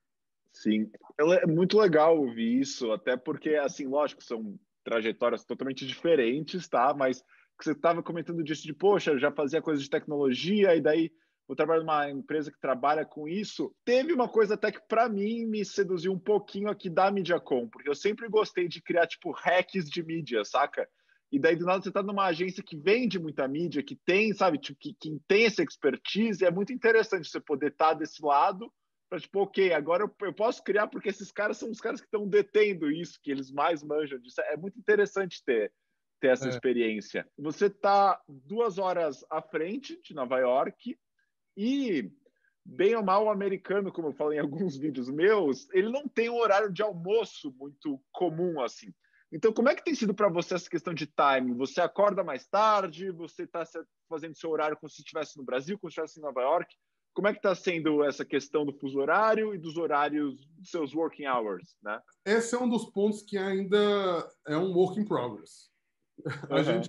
Sim, é muito legal ouvir isso, até porque, assim, lógico, são trajetórias totalmente diferentes, tá? Mas que você estava comentando disso de, poxa, eu já fazia coisa de tecnologia e daí vou trabalhar numa empresa que trabalha com isso. Teve uma coisa até que, para mim, me seduziu um pouquinho aqui da Mediacom, porque eu sempre gostei de criar, tipo, hacks de mídia, saca? E daí, do nada, você está numa agência que vende muita mídia, que tem, sabe, tipo, que tem essa expertise, é muito interessante você poder estar desse lado para tipo, ok, agora eu posso criar porque esses caras são os caras que estão detendo isso, que eles mais manjam disso. É muito interessante ter essa É, experiência. Você está 2 horas à frente de Nova York e, bem ou mal, o americano, como eu falo em alguns vídeos meus, ele não tem um horário de almoço muito comum assim. Então, como é que tem sido para você essa questão de timing? Você acorda mais tarde? Você está fazendo seu horário como se estivesse no Brasil, como se estivesse em Nova York? Como é que está sendo essa questão do fuso horário e dos horários dos seus working hours, né? Esse é um dos pontos que ainda é um work in progress. A gente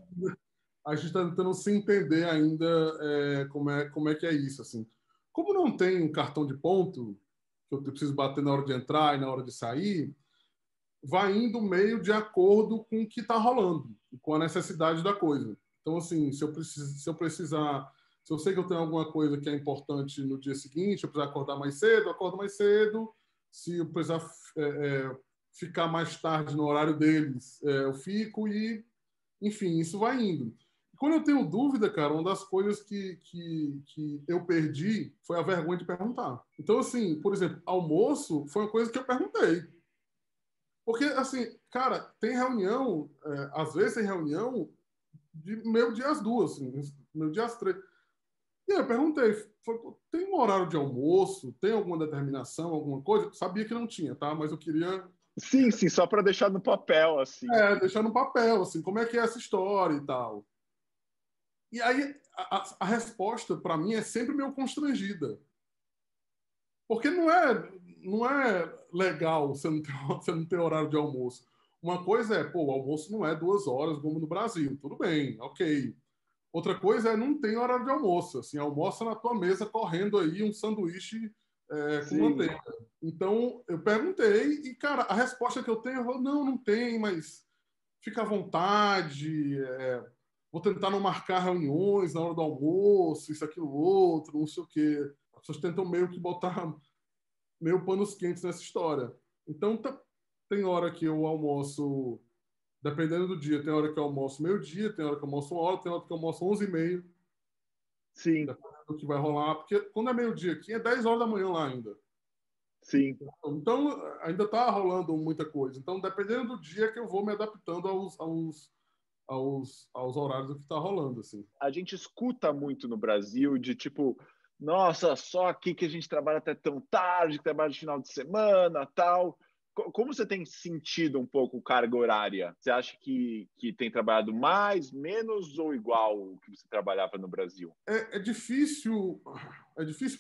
está tentando se entender ainda como é que é isso. Assim. Como não tem um cartão de ponto, que eu preciso bater na hora de entrar e na hora de sair, vai indo meio de acordo com o que está rolando, com a necessidade da coisa. Então, assim, se eu sei que eu tenho alguma coisa que é importante no dia seguinte, eu precisar acordar mais cedo, eu acordo mais cedo. Se eu precisar ficar mais tarde no horário deles, eu fico e, enfim, isso vai indo. Quando eu tenho dúvida, cara, uma das coisas que eu perdi foi a vergonha de perguntar. Então, assim, por exemplo, almoço foi uma coisa que eu perguntei. Porque, assim, cara, tem reunião, às vezes tem reunião de meio dia às 2, assim, meio dia às 3. E aí eu perguntei, tem um horário de almoço? Tem alguma determinação, alguma coisa? Sabia que não tinha, tá? Mas eu queria... Sim, só para deixar no papel, assim. Deixar no papel, assim, como é que é essa história e tal. E aí a resposta, para mim, é sempre meio constrangida. Porque não é legal você não ter horário de almoço. Uma coisa é, o almoço não é 2 horas como no Brasil. Tudo bem, ok. Outra coisa é não tem horário de almoço. Assim, almoça na tua mesa correndo aí um sanduíche com manteiga. Então, eu perguntei e, cara, a resposta que eu tenho é, não tem, mas fica à vontade, vou tentar não marcar reuniões na hora do almoço, isso, aquilo, outro, não sei o quê. As pessoas tentam meio que botar meio panos quentes nessa história. Então, tem hora que eu almoço, dependendo do dia, tem hora que eu almoço meio-dia, tem hora que eu almoço 1 hora, tem hora que eu almoço 11h30. Sim. Dependendo do que vai rolar, porque quando é meio-dia aqui, é 10 horas da manhã lá ainda. Sim. Então, ainda está rolando muita coisa. Então, dependendo do dia que eu vou me adaptando aos horários do que está rolando, assim. A gente escuta muito no Brasil de tipo, nossa, só aqui que a gente trabalha até tão tarde, que trabalha de final de semana, tal. Como você tem sentido um pouco carga horária? Você acha que tem trabalhado mais, menos ou igual o que você trabalhava no Brasil? É difícil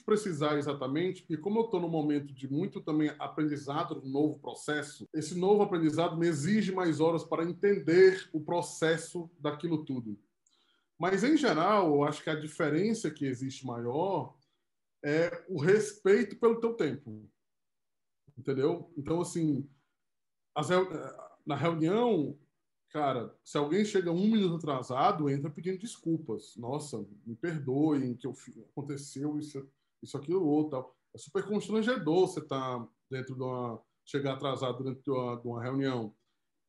precisar exatamente, porque como eu estou num momento de muito também aprendizado do novo processo, esse novo aprendizado me exige mais horas para entender o processo daquilo tudo. Mas, em geral, eu acho que a diferença que existe maior é o respeito pelo teu tempo. Entendeu? Então, assim, na reunião, cara, se alguém chega 1 minuto atrasado, entra pedindo desculpas. Nossa, me perdoem que aconteceu isso, aquilo, outro. Tal. É super constrangedor você estar chegar atrasado dentro de uma reunião.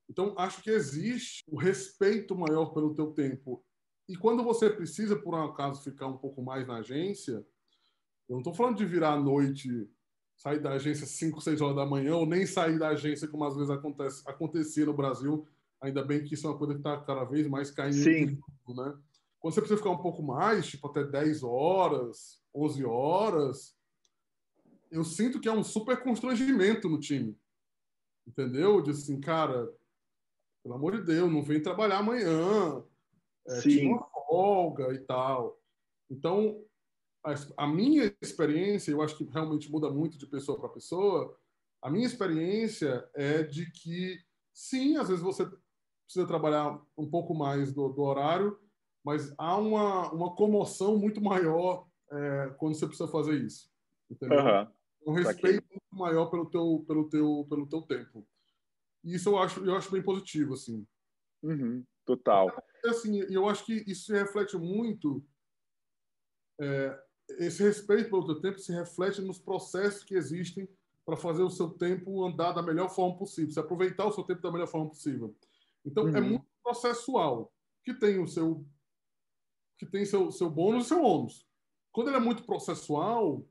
Então, acho que existe o respeito maior pelo teu tempo. E quando você precisa, por um acaso, ficar um pouco mais na agência, eu não estou falando de virar à noite, sair da agência 5, 6 horas da manhã, ou nem sair da agência, como às vezes acontecia no Brasil. Ainda bem que isso é uma coisa que está cada vez mais caindo em desuso, né? Quando você precisa ficar um pouco mais, tipo até 10 horas, 11 horas, eu sinto que é um super constrangimento no time. Entendeu? De assim, cara, pelo amor de Deus, não vem trabalhar amanhã. Tira uma folga e tal. Então, a minha experiência, eu acho que realmente muda muito de pessoa para pessoa, a minha experiência é de que, sim, às vezes você precisa trabalhar um pouco mais do horário, mas há uma comoção muito maior quando você precisa fazer isso. Entendeu? Um respeito muito maior pelo teu tempo. E isso eu acho bem positivo, assim. Total. Assim, eu acho que isso se reflete muito, esse respeito pelo teu tempo se reflete nos processos que existem para fazer o seu tempo andar da melhor forma possível, se aproveitar o seu tempo da melhor forma possível. Então, é muito processual, que tem seu bônus e seu ônus. Quando ele é muito processual,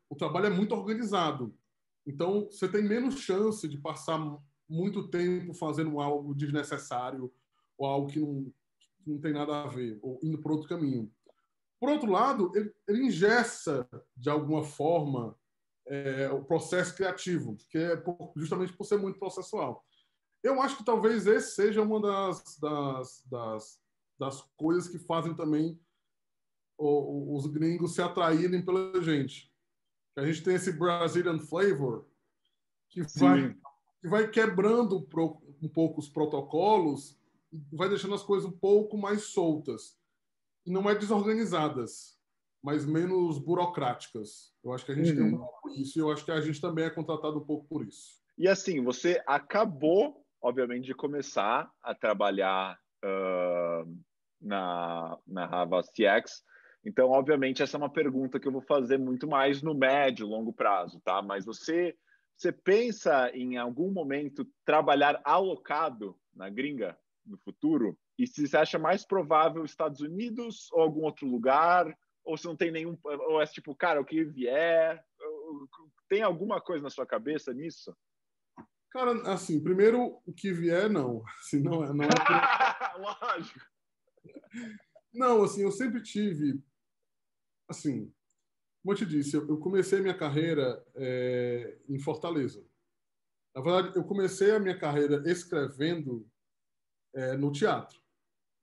o trabalho é muito organizado. Então, você tem menos chance de passar muito tempo fazendo algo desnecessário ou algo que não tem nada a ver, ou indo para outro caminho. Por outro lado, ele engessa, de alguma forma, o processo criativo, que é justamente por ser muito processual. Eu acho que talvez esse seja uma das coisas que fazem também os gringos se atraírem pela gente. A gente tem esse Brazilian flavor que vai quebrando um pouco os protocolos e vai deixando as coisas um pouco mais soltas. E não é desorganizadas, mas menos burocráticas. Eu acho que a gente tem um pouco isso e eu acho que a gente também é contratado um pouco por isso. E assim, você acabou, obviamente, de começar a trabalhar na Havas TX. Então, obviamente, essa é uma pergunta que eu vou fazer muito mais no médio, longo prazo, tá? Mas você pensa em algum momento trabalhar alocado na gringa no futuro? E se você acha mais provável Estados Unidos ou algum outro lugar? Ou se não tem nenhum... Ou é tipo, cara, o que vier? Tem alguma coisa na sua cabeça nisso? Cara, assim, primeiro, o que vier, não. Assim, não é por... Lógico. Não, assim, eu sempre tive... Assim, como eu te disse, eu comecei minha carreira em Fortaleza. Na verdade, eu comecei a minha carreira escrevendo no teatro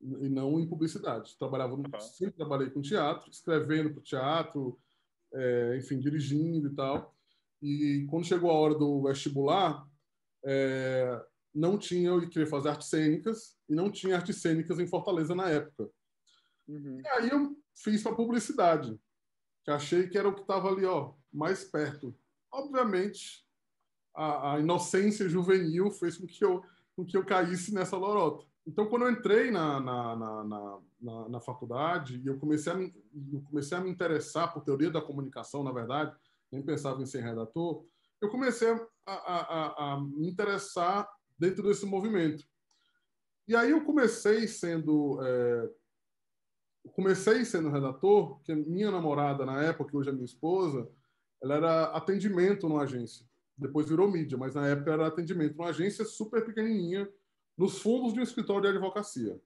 e não em publicidade. Sempre trabalhei com teatro, escrevendo para o teatro, enfim, dirigindo e tal. E quando chegou a hora do vestibular, não tinha, eu queria fazer artes cênicas e não tinha artes cênicas em Fortaleza na época. E aí eu fiz para publicidade, que achei que era o que estava ali, ó, mais perto. Obviamente, a inocência juvenil fez com que eu caísse nessa lorota. Então, quando eu entrei na faculdade e eu comecei a me interessar por teoria da comunicação, na verdade, nem pensava em ser redator, eu comecei a me interessar dentro desse movimento. E aí eu comecei sendo redator, que minha namorada na época, que hoje é minha esposa, ela era atendimento numa agência. Depois virou mídia, mas na época era atendimento numa agência super pequenininha, nos fundos de um escritório de advocacia.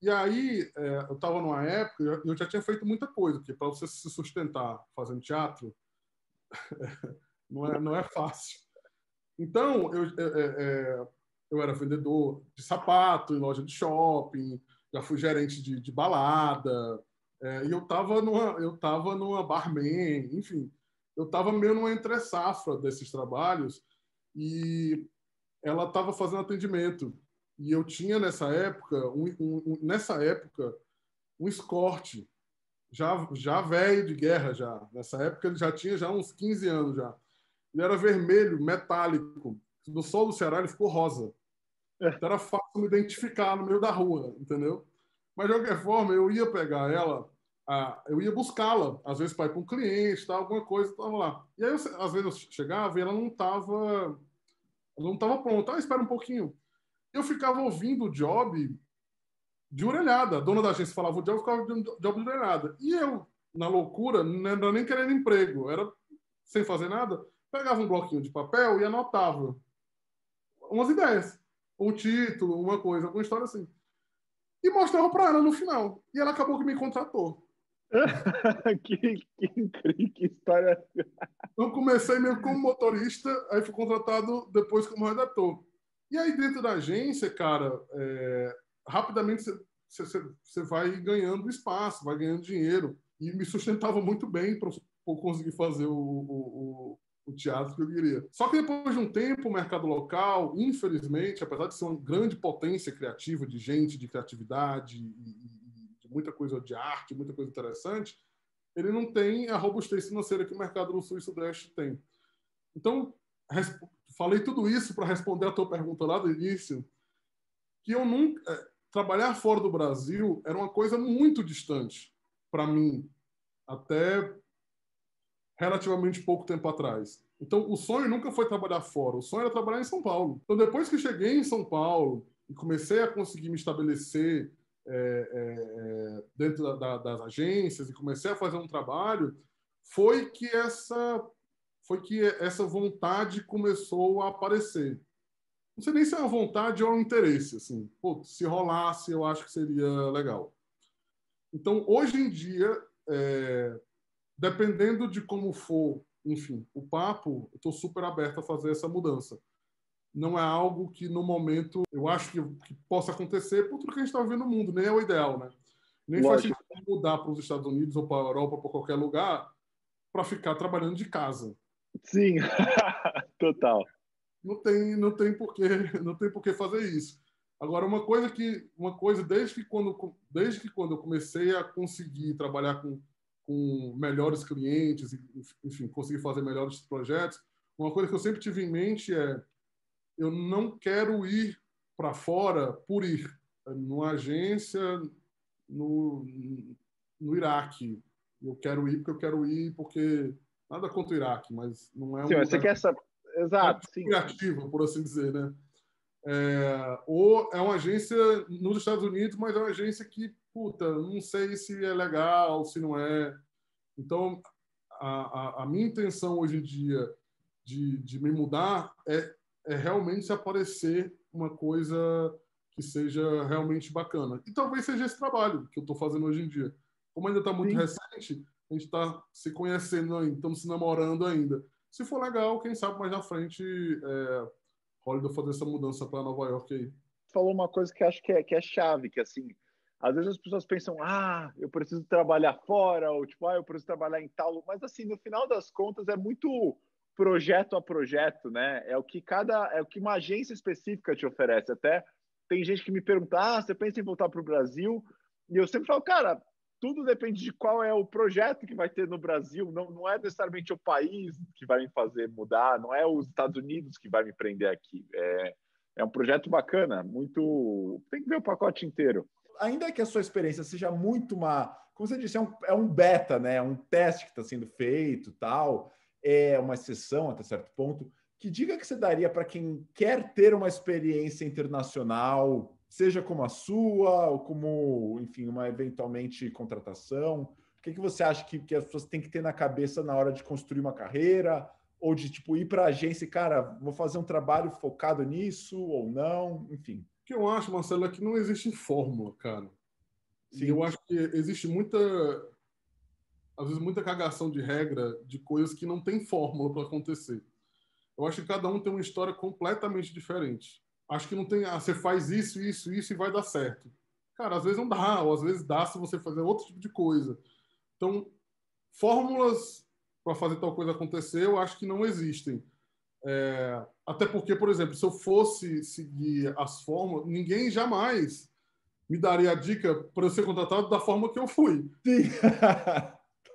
E aí, eu estava numa época, eu já tinha feito muita coisa, porque para você se sustentar fazendo teatro, não é fácil. Então, eu era vendedor de sapato em loja de shopping, já fui gerente de balada, e eu estava numa barman, enfim, eu estava meio numa entre-safra desses trabalhos e ela estava fazendo atendimento. E eu tinha nessa época um Escort, já velho de guerra já. Nessa época ele já tinha já uns 15 anos já. Ele era vermelho, metálico. No sol do Ceará ele ficou rosa. Então era fácil me identificar no meio da rua, entendeu? Mas de qualquer forma, eu ia pegar ela, eu ia buscá-la, às vezes para ir para um cliente, tá, alguma coisa, estava lá. E aí, às vezes eu chegava e ela não estava pronta. Ah, espera um pouquinho. Eu ficava ouvindo o job de orelhada. A dona da agência falava o job, eu ficava ouvindo o job de orelhada. E eu, na loucura, não era nem querendo emprego, era sem fazer nada, pegava um bloquinho de papel e anotava umas ideias, um título, uma coisa, alguma história assim. E mostrava para ela no final. E ela acabou que me contratou. que incrível, que história. Eu comecei meio como motorista, aí fui contratado depois como redator. E aí dentro da agência, cara, rapidamente você vai ganhando espaço, vai ganhando dinheiro. E me sustentava muito bem para conseguir fazer o teatro que eu queria. Só que depois de um tempo, o mercado local, infelizmente, apesar de ser uma grande potência criativa de gente, de criatividade, de muita coisa de arte, muita coisa interessante, ele não tem a robustez financeira que o mercado do Sul e Sudeste tem. Então, falei tudo isso para responder a tua pergunta lá do início, que eu nunca... trabalhar fora do Brasil era uma coisa muito distante para mim, até relativamente pouco tempo atrás. Então, o sonho nunca foi trabalhar fora, o sonho era trabalhar em São Paulo. Então, depois que cheguei em São Paulo e comecei a conseguir me estabelecer dentro das agências e comecei a fazer um trabalho, foi que essa vontade começou a aparecer. Não sei nem se é uma vontade ou um interesse. Assim. Pô, se rolasse, eu acho que seria legal. Então, hoje em dia, dependendo de como for, enfim, o papo, eu estou super aberto a fazer essa mudança. não é algo que, no momento, eu acho que possa acontecer por tudo que a gente está vivendo no mundo. Nem é o ideal, né? Nem faz Lógico. sentido mudar para os Estados Unidos ou para a Europa, para qualquer lugar, para ficar trabalhando de casa. Sim, total. Não tem por que, não tem por que fazer isso. Agora, uma coisa desde que quando eu comecei a conseguir trabalhar com melhores clientes, enfim, conseguir fazer melhores projetos, uma coisa que eu sempre tive em mente é eu não quero ir para fora por ir. Numa agência no, no Iraque. Eu quero ir porque eu quero ir porque nada contra o Iraque, mas não é Sim, um mas você lugar quer saber. Exato, sim. criativo, por assim dizer, né? Ou é uma agência nos Estados Unidos, mas é uma agência que, puta, não sei se é legal, se não é. Então, a minha intenção hoje em dia de me mudar é realmente se aparecer uma coisa que seja realmente bacana. E talvez seja esse trabalho que eu estou fazendo hoje em dia. Como ainda está muito Sim. recente, a gente está se conhecendo ainda, estamos se namorando ainda. Se for legal, quem sabe mais na frente rola de eu fazer essa mudança para Nova York aí. Falou uma coisa que acho que é chave, que assim, às vezes as pessoas pensam, eu preciso trabalhar fora, ou tipo, eu preciso trabalhar em tal, mas assim, no final das contas é muito projeto a projeto, né? É o que uma agência específica te oferece. Até tem gente que me pergunta, você pensa em voltar para o Brasil? E eu sempre falo, cara, tudo depende de qual é o projeto que vai ter no Brasil, não é necessariamente o país que vai me fazer mudar, não é os Estados Unidos que vai me prender aqui. É um projeto bacana, muito. Tem que ver o pacote inteiro. Ainda que a sua experiência seja muito como você disse, é um beta, né? É um teste que está sendo feito, tal, é uma exceção até certo ponto. Que dica que você daria para quem quer ter uma experiência internacional, seja como a sua, ou como, enfim, uma eventualmente contratação? O que você acha que as pessoas têm que ter na cabeça na hora de construir uma carreira? Ou de tipo ir para a agência e, cara, vou fazer um trabalho focado nisso ou não, enfim. O que eu acho, Marcelo, é que não existe fórmula, cara. E eu Sim. acho que existe às vezes, muita cagação de regra de coisas que não tem fórmula para acontecer. Eu acho que cada um tem uma história completamente diferente. Acho que não tem, você faz isso, isso, isso e vai dar certo. Cara, às vezes não dá, ou às vezes dá se você fazer outro tipo de coisa. Então, fórmulas para fazer tal coisa acontecer, eu acho que não existem. Até porque, por exemplo, se eu fosse seguir as fórmulas, ninguém jamais me daria a dica para eu ser contratado da forma que eu fui. Sim.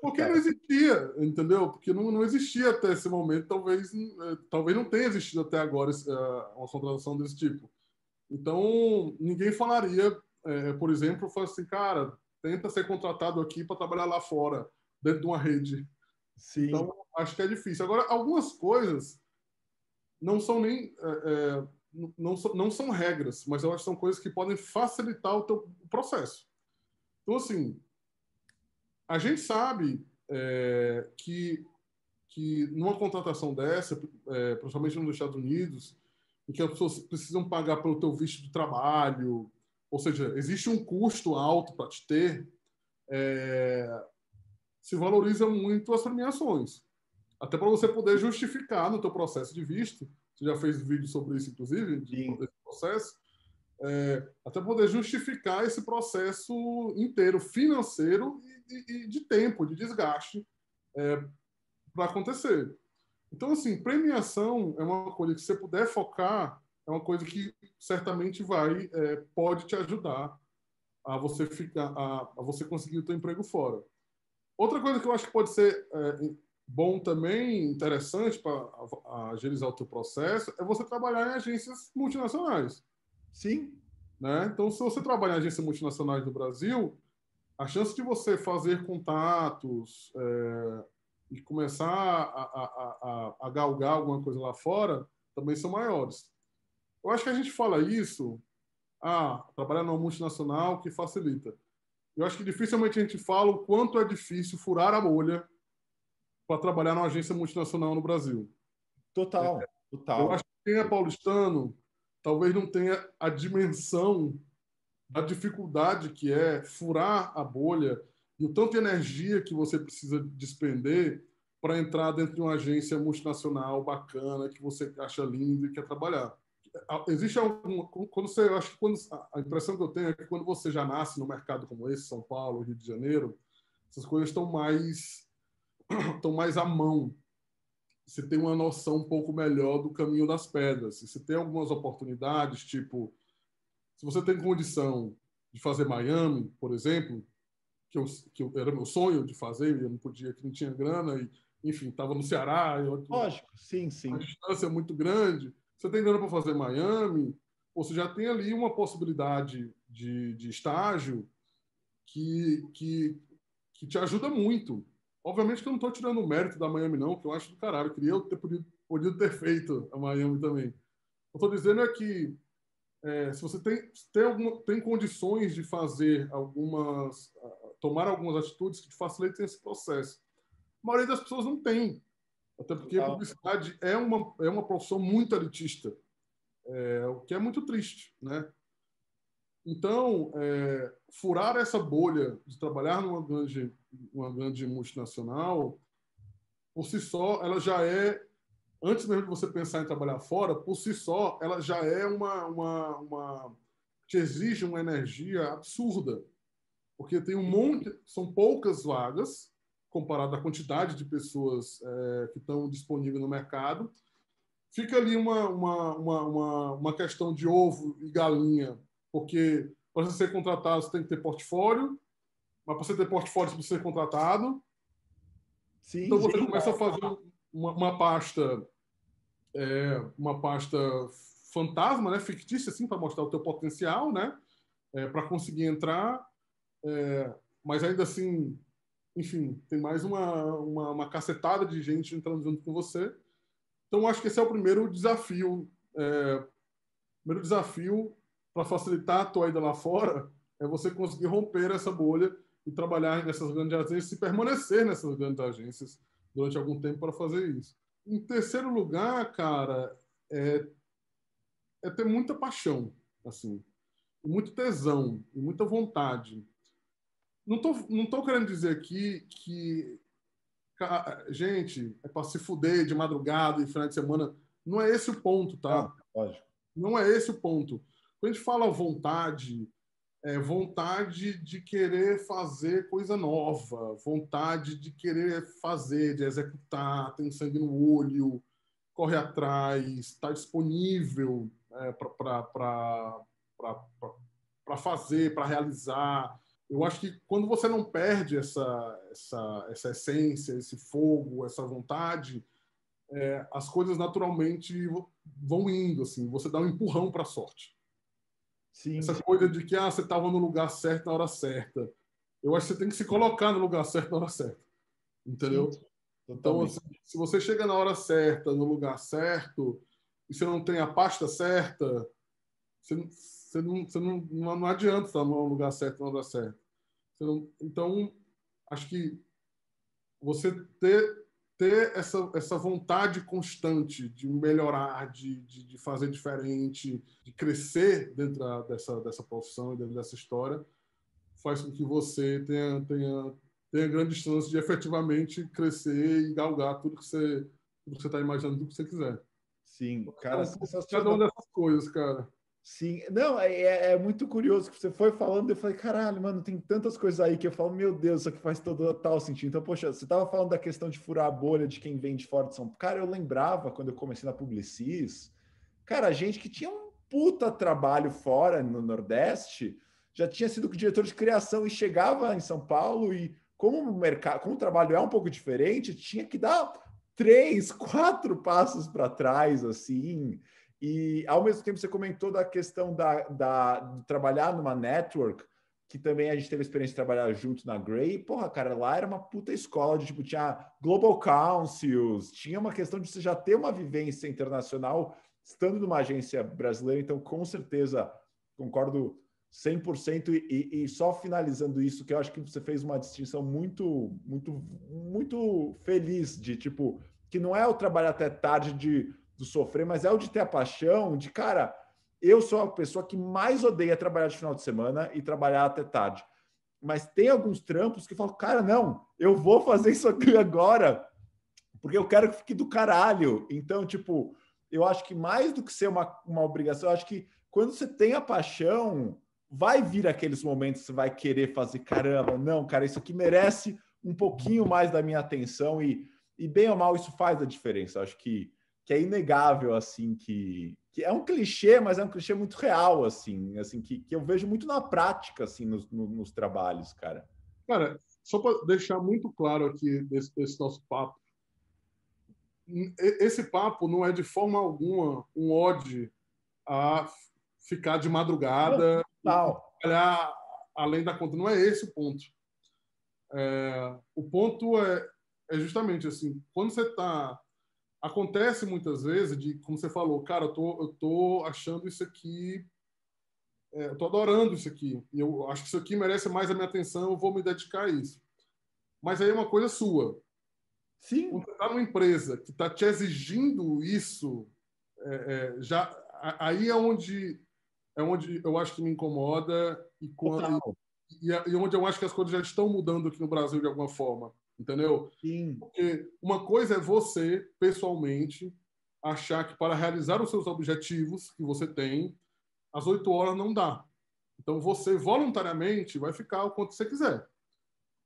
Porque não existia, entendeu? Porque não existia até esse momento, talvez não tenha existido até agora uma contratação desse tipo. Então, ninguém falaria, por exemplo, assim, cara, tenta ser contratado aqui para trabalhar lá fora, dentro de uma rede. Sim. Então, acho que é difícil. Agora, algumas coisas não são nem não são regras, mas eu acho que são coisas que podem facilitar o teu processo. Então, assim, a gente sabe que numa contratação dessa, principalmente nos Estados Unidos, em que as pessoas precisam pagar pelo teu visto de trabalho, ou seja, existe um custo alto para te ter, se valoriza muito as premiações. Até para você poder justificar no teu processo de visto, você já fez vídeo sobre isso, inclusive, desse processo, até poder justificar esse processo inteiro, financeiro e de tempo, de desgaste para acontecer. Então, assim, premiação é uma coisa que se você puder focar, é uma coisa que certamente pode te ajudar a você a você conseguir o teu emprego fora. Outra coisa que eu acho que pode ser bom também, interessante para agilizar o teu processo, é você trabalhar em agências multinacionais. Sim. Né? Então, se você trabalhar em agências multinacionais no Brasil, a chance de você fazer contatos e começar a galgar alguma coisa lá fora também são maiores. Eu acho que a gente fala isso, trabalhar numa multinacional que facilita. Eu acho que dificilmente a gente fala o quanto é difícil furar a bolha para trabalhar numa agência multinacional no Brasil. Total. Eu acho que quem é paulistano talvez não tenha a dimensão da dificuldade que é furar a bolha e o tanto de energia que você precisa despender para entrar dentro de uma agência multinacional bacana que você acha lindo e quer trabalhar. existe alguma... Quando você, eu acho que a impressão que eu tenho é que quando você já nasce no mercado como esse, São Paulo, Rio de Janeiro, essas coisas estão mais à mão. Você tem uma noção um pouco melhor do caminho das pedras. Você tem algumas oportunidades, tipo, se você tem condição de fazer Miami, por exemplo, era meu sonho de fazer, eu não podia, que não tinha grana, e, enfim, estava no Ceará, Lógico, sim, uma sim. distância muito grande. Você tem grana para fazer Miami, você já tem ali uma possibilidade de estágio que te ajuda muito. Obviamente que eu não estou tirando o mérito da Miami, não, que eu acho do caralho. Eu queria podido ter feito a Miami também. Eu estou dizendo é que se você tem condições de fazer tomar algumas atitudes que te facilitem esse processo. A maioria das pessoas não tem. Até porque a publicidade é uma profissão muito elitista, o que é muito triste, né? Então, furar essa bolha de trabalhar numa grande multinacional, por si só, ela já antes mesmo de você pensar em trabalhar fora, por si só, ela já é que exige uma energia absurda, porque tem são poucas vagas, comparado à quantidade de pessoas que estão disponíveis no mercado. Fica ali uma questão de ovo e galinha, porque para você ser contratado, você tem que ter portfólio, mas para você ter portfólio, você precisa ser contratado. Sim, Então você sim. começa a fazer uma pasta fantasma, né, fictícia, assim, para mostrar o teu potencial, né, para conseguir entrar, mas ainda assim, enfim, tem mais uma cacetada de gente entrando junto com você. Então, acho que esse é o primeiro desafio. Primeiro desafio para facilitar a tua ida lá fora é você conseguir romper essa bolha e trabalhar nessas grandes agências e permanecer nessas grandes agências durante algum tempo para fazer isso. Em terceiro lugar, cara, é ter muita paixão, assim, e muito tesão, e muita vontade. Não tô querendo dizer aqui que gente, é para se fuder de madrugada e final de semana. Não é esse o ponto, tá? Não, lógico. Não é esse o ponto. Quando a gente fala vontade, vontade de querer fazer coisa nova, vontade de querer fazer, de executar, tem sangue no olho, corre atrás, está disponível para fazer, para realizar. Eu acho que quando você não perde essa essência, esse fogo, essa vontade, as coisas naturalmente vão indo, assim, você dá um empurrão para a sorte. Sim, Essa sim. coisa de que você estava no lugar certo na hora certa. Eu acho que você tem que se colocar no lugar certo na hora certa. Entendeu? Sim, Então, assim, se você chega na hora certa, no lugar certo, e você não tem a pasta certa, não adianta estar no lugar certo na hora certa. Então, acho que você ter essa vontade constante de melhorar, de fazer diferente, de crescer dentro dessa profissão, dentro dessa história, faz com que você tenha grande chance de efetivamente crescer e galgar tudo que você está imaginando, tudo que você quiser. Sim, cara, Cada uma dessas coisas, cara. Sim, não, é muito curioso que você foi falando, eu falei, caralho, mano, tem tantas coisas aí que eu falo, meu Deus, isso aqui faz todo tal sentido. Então, poxa, você tava falando da questão de furar a bolha de quem vem de fora de São Paulo. Cara, eu lembrava quando eu comecei na Publicis, cara, gente que tinha um puta trabalho fora no Nordeste, já tinha sido diretor de criação e chegava em São Paulo e como o mercado, como o trabalho é um pouco diferente, tinha que dar 3, 4 passos para trás, assim. E, ao mesmo tempo, você comentou da questão de trabalhar numa network, que também a gente teve a experiência de trabalhar junto na Grey. Porra, cara, lá era uma puta escola, de tipo, tinha Global Councils, tinha uma questão de você já ter uma vivência internacional estando numa agência brasileira. Então, com certeza, concordo 100%. E só finalizando isso, que eu acho que você fez uma distinção muito, muito, muito feliz de, tipo, que não é o trabalho até tarde do sofrer, mas é o de ter a paixão de, cara, eu sou a pessoa que mais odeia trabalhar de final de semana e trabalhar até tarde. Mas tem alguns trampos que eu falo, cara, não, eu vou fazer isso aqui agora, porque eu quero que fique do caralho. Então, tipo, eu acho que mais do que ser uma obrigação, eu acho que quando você tem a paixão, vai vir aqueles momentos que você vai querer fazer, caramba, não, cara, isso aqui merece um pouquinho mais da minha atenção e bem ou mal isso faz a diferença. Eu acho que é inegável, assim, que é um clichê, mas é um clichê muito real, assim que eu vejo muito na prática, assim, nos trabalhos, cara. Cara, só para deixar muito claro aqui desse nosso papo, esse papo não é de forma alguma um ode a ficar de madrugada e trabalhar além da conta. Não é esse o ponto. O ponto é justamente assim, quando você está... Acontece muitas vezes de, como você falou, cara, eu tô achando isso aqui, eu tô adorando isso aqui, e eu acho que isso aqui merece mais a minha atenção, eu vou me dedicar a isso. Mas aí é uma coisa sua. Sim. Quando você está numa empresa que está te exigindo isso, já aí é onde eu acho que me incomoda e onde eu acho que as coisas já estão mudando aqui no Brasil de alguma forma, entendeu? Sim. Porque uma coisa é você, pessoalmente, achar que para realizar os seus objetivos que você tem, às 8 horas não dá. Então você voluntariamente vai ficar o quanto você quiser.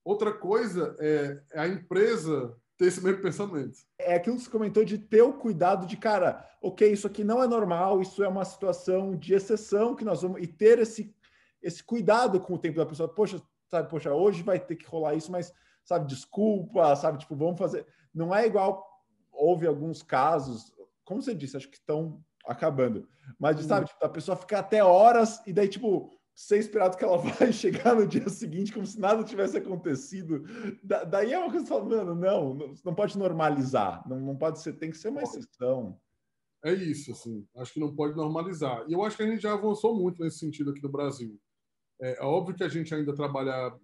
Outra coisa é a empresa ter esse mesmo pensamento. É aquilo que você comentou de ter o cuidado de, cara, ok, isso aqui não é normal, isso é uma situação de exceção que nós vamos... E ter esse cuidado com o tempo da pessoa. Poxa, hoje vai ter que rolar isso, mas, sabe, desculpa, sabe, tipo, vamos fazer... Não é igual... Houve alguns casos, como você disse, acho que estão acabando. Mas, sabe, tipo, a pessoa fica até horas e daí, tipo... ser esperado que ela vai chegar no dia seguinte como se nada tivesse acontecido. Daí é uma coisa que você fala, mano, não pode normalizar, não pode ser, tem que ser uma exceção. É isso, assim, acho que não pode normalizar. E eu acho que a gente já avançou muito nesse sentido aqui no Brasil. É óbvio que a gente ainda trabalha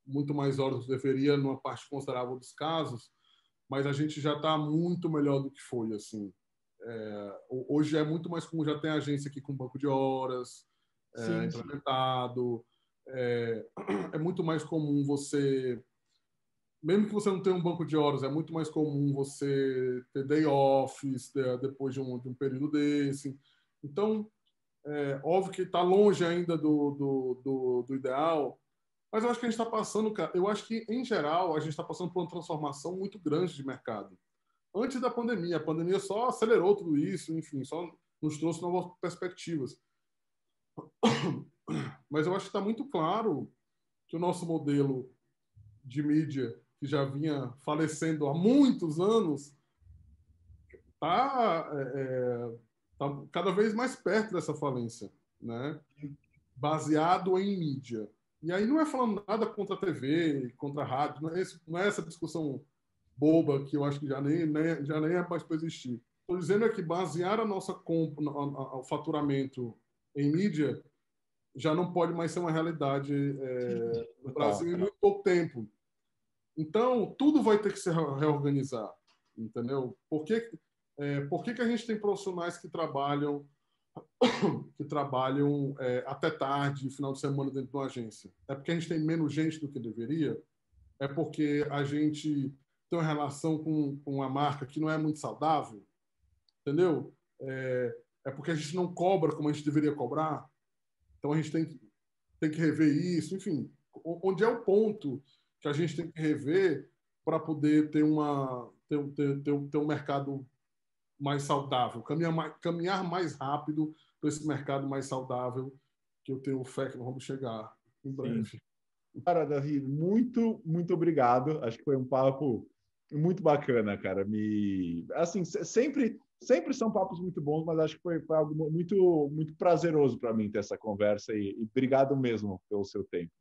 muito mais horas do que deveria numa parte considerável dos casos, mas a gente já está muito melhor do que foi, assim. Hoje é muito mais comum, já tem agência aqui com banco de horas, implementado. É muito mais comum você, mesmo que você não tenha um banco de horas, é muito mais comum você ter day offs depois de um período desse. Então, óbvio que está longe ainda do ideal, mas eu acho que a gente está passando, cara, eu acho que, em geral, a gente está passando por uma transformação muito grande de mercado. Antes da pandemia, a pandemia só acelerou tudo isso, enfim, só nos trouxe novas perspectivas. Mas eu acho que está muito claro que o nosso modelo de mídia, que já vinha falecendo há muitos anos, está tá cada vez mais perto dessa falência, né? Baseado em mídia. E aí não é falando nada contra a TV, contra a rádio, não é essa discussão boba que eu acho que já nem é mais para existir. Estou dizendo é que basear a nossa compra, o faturamento em mídia já não pode mais ser uma realidade no Brasil em muito pouco tempo. Então, tudo vai ter que se reorganizar, entendeu? Por que a gente tem profissionais que trabalham até tarde, final de semana dentro de uma agência? É porque a gente tem menos gente do que deveria? É porque a gente tem uma relação com a marca que não é muito saudável? Entendeu? É porque a gente não cobra como a gente deveria cobrar? Então, a gente tem que rever isso. Enfim, onde é o ponto que a gente tem que rever para poder ter um mercado mais saudável, caminhar mais rápido para esse mercado mais saudável, que eu tenho fé que nós vamos chegar em breve. Sim. Cara, Davi, muito, muito obrigado. Acho que foi um papo muito bacana, cara. Assim, sempre são papos muito bons, mas acho que foi algo muito, muito prazeroso para mim ter essa conversa e obrigado mesmo pelo seu tempo.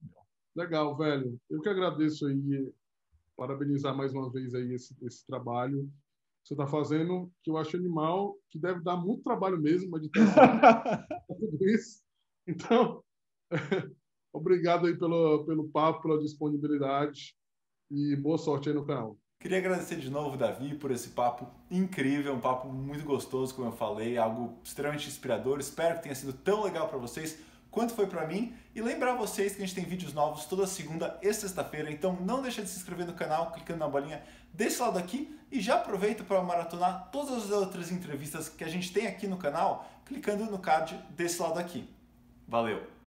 Legal, velho. Eu que agradeço aí, parabenizar mais uma vez aí esse trabalho que você está fazendo, que eu acho animal, que deve dar muito trabalho mesmo, mas de tudo isso. Então, obrigado aí pelo papo, pela disponibilidade e boa sorte aí no canal. Queria agradecer de novo, Davi, por esse papo incrível, um papo muito gostoso, como eu falei, algo extremamente inspirador. Espero que tenha sido tão legal para vocês quanto foi para mim. E lembrar vocês que a gente tem vídeos novos toda segunda e sexta-feira, então não deixa de se inscrever no canal, clicando na bolinha desse lado aqui, e já aproveita para maratonar todas as outras entrevistas que a gente tem aqui no canal, clicando no card desse lado aqui. Valeu!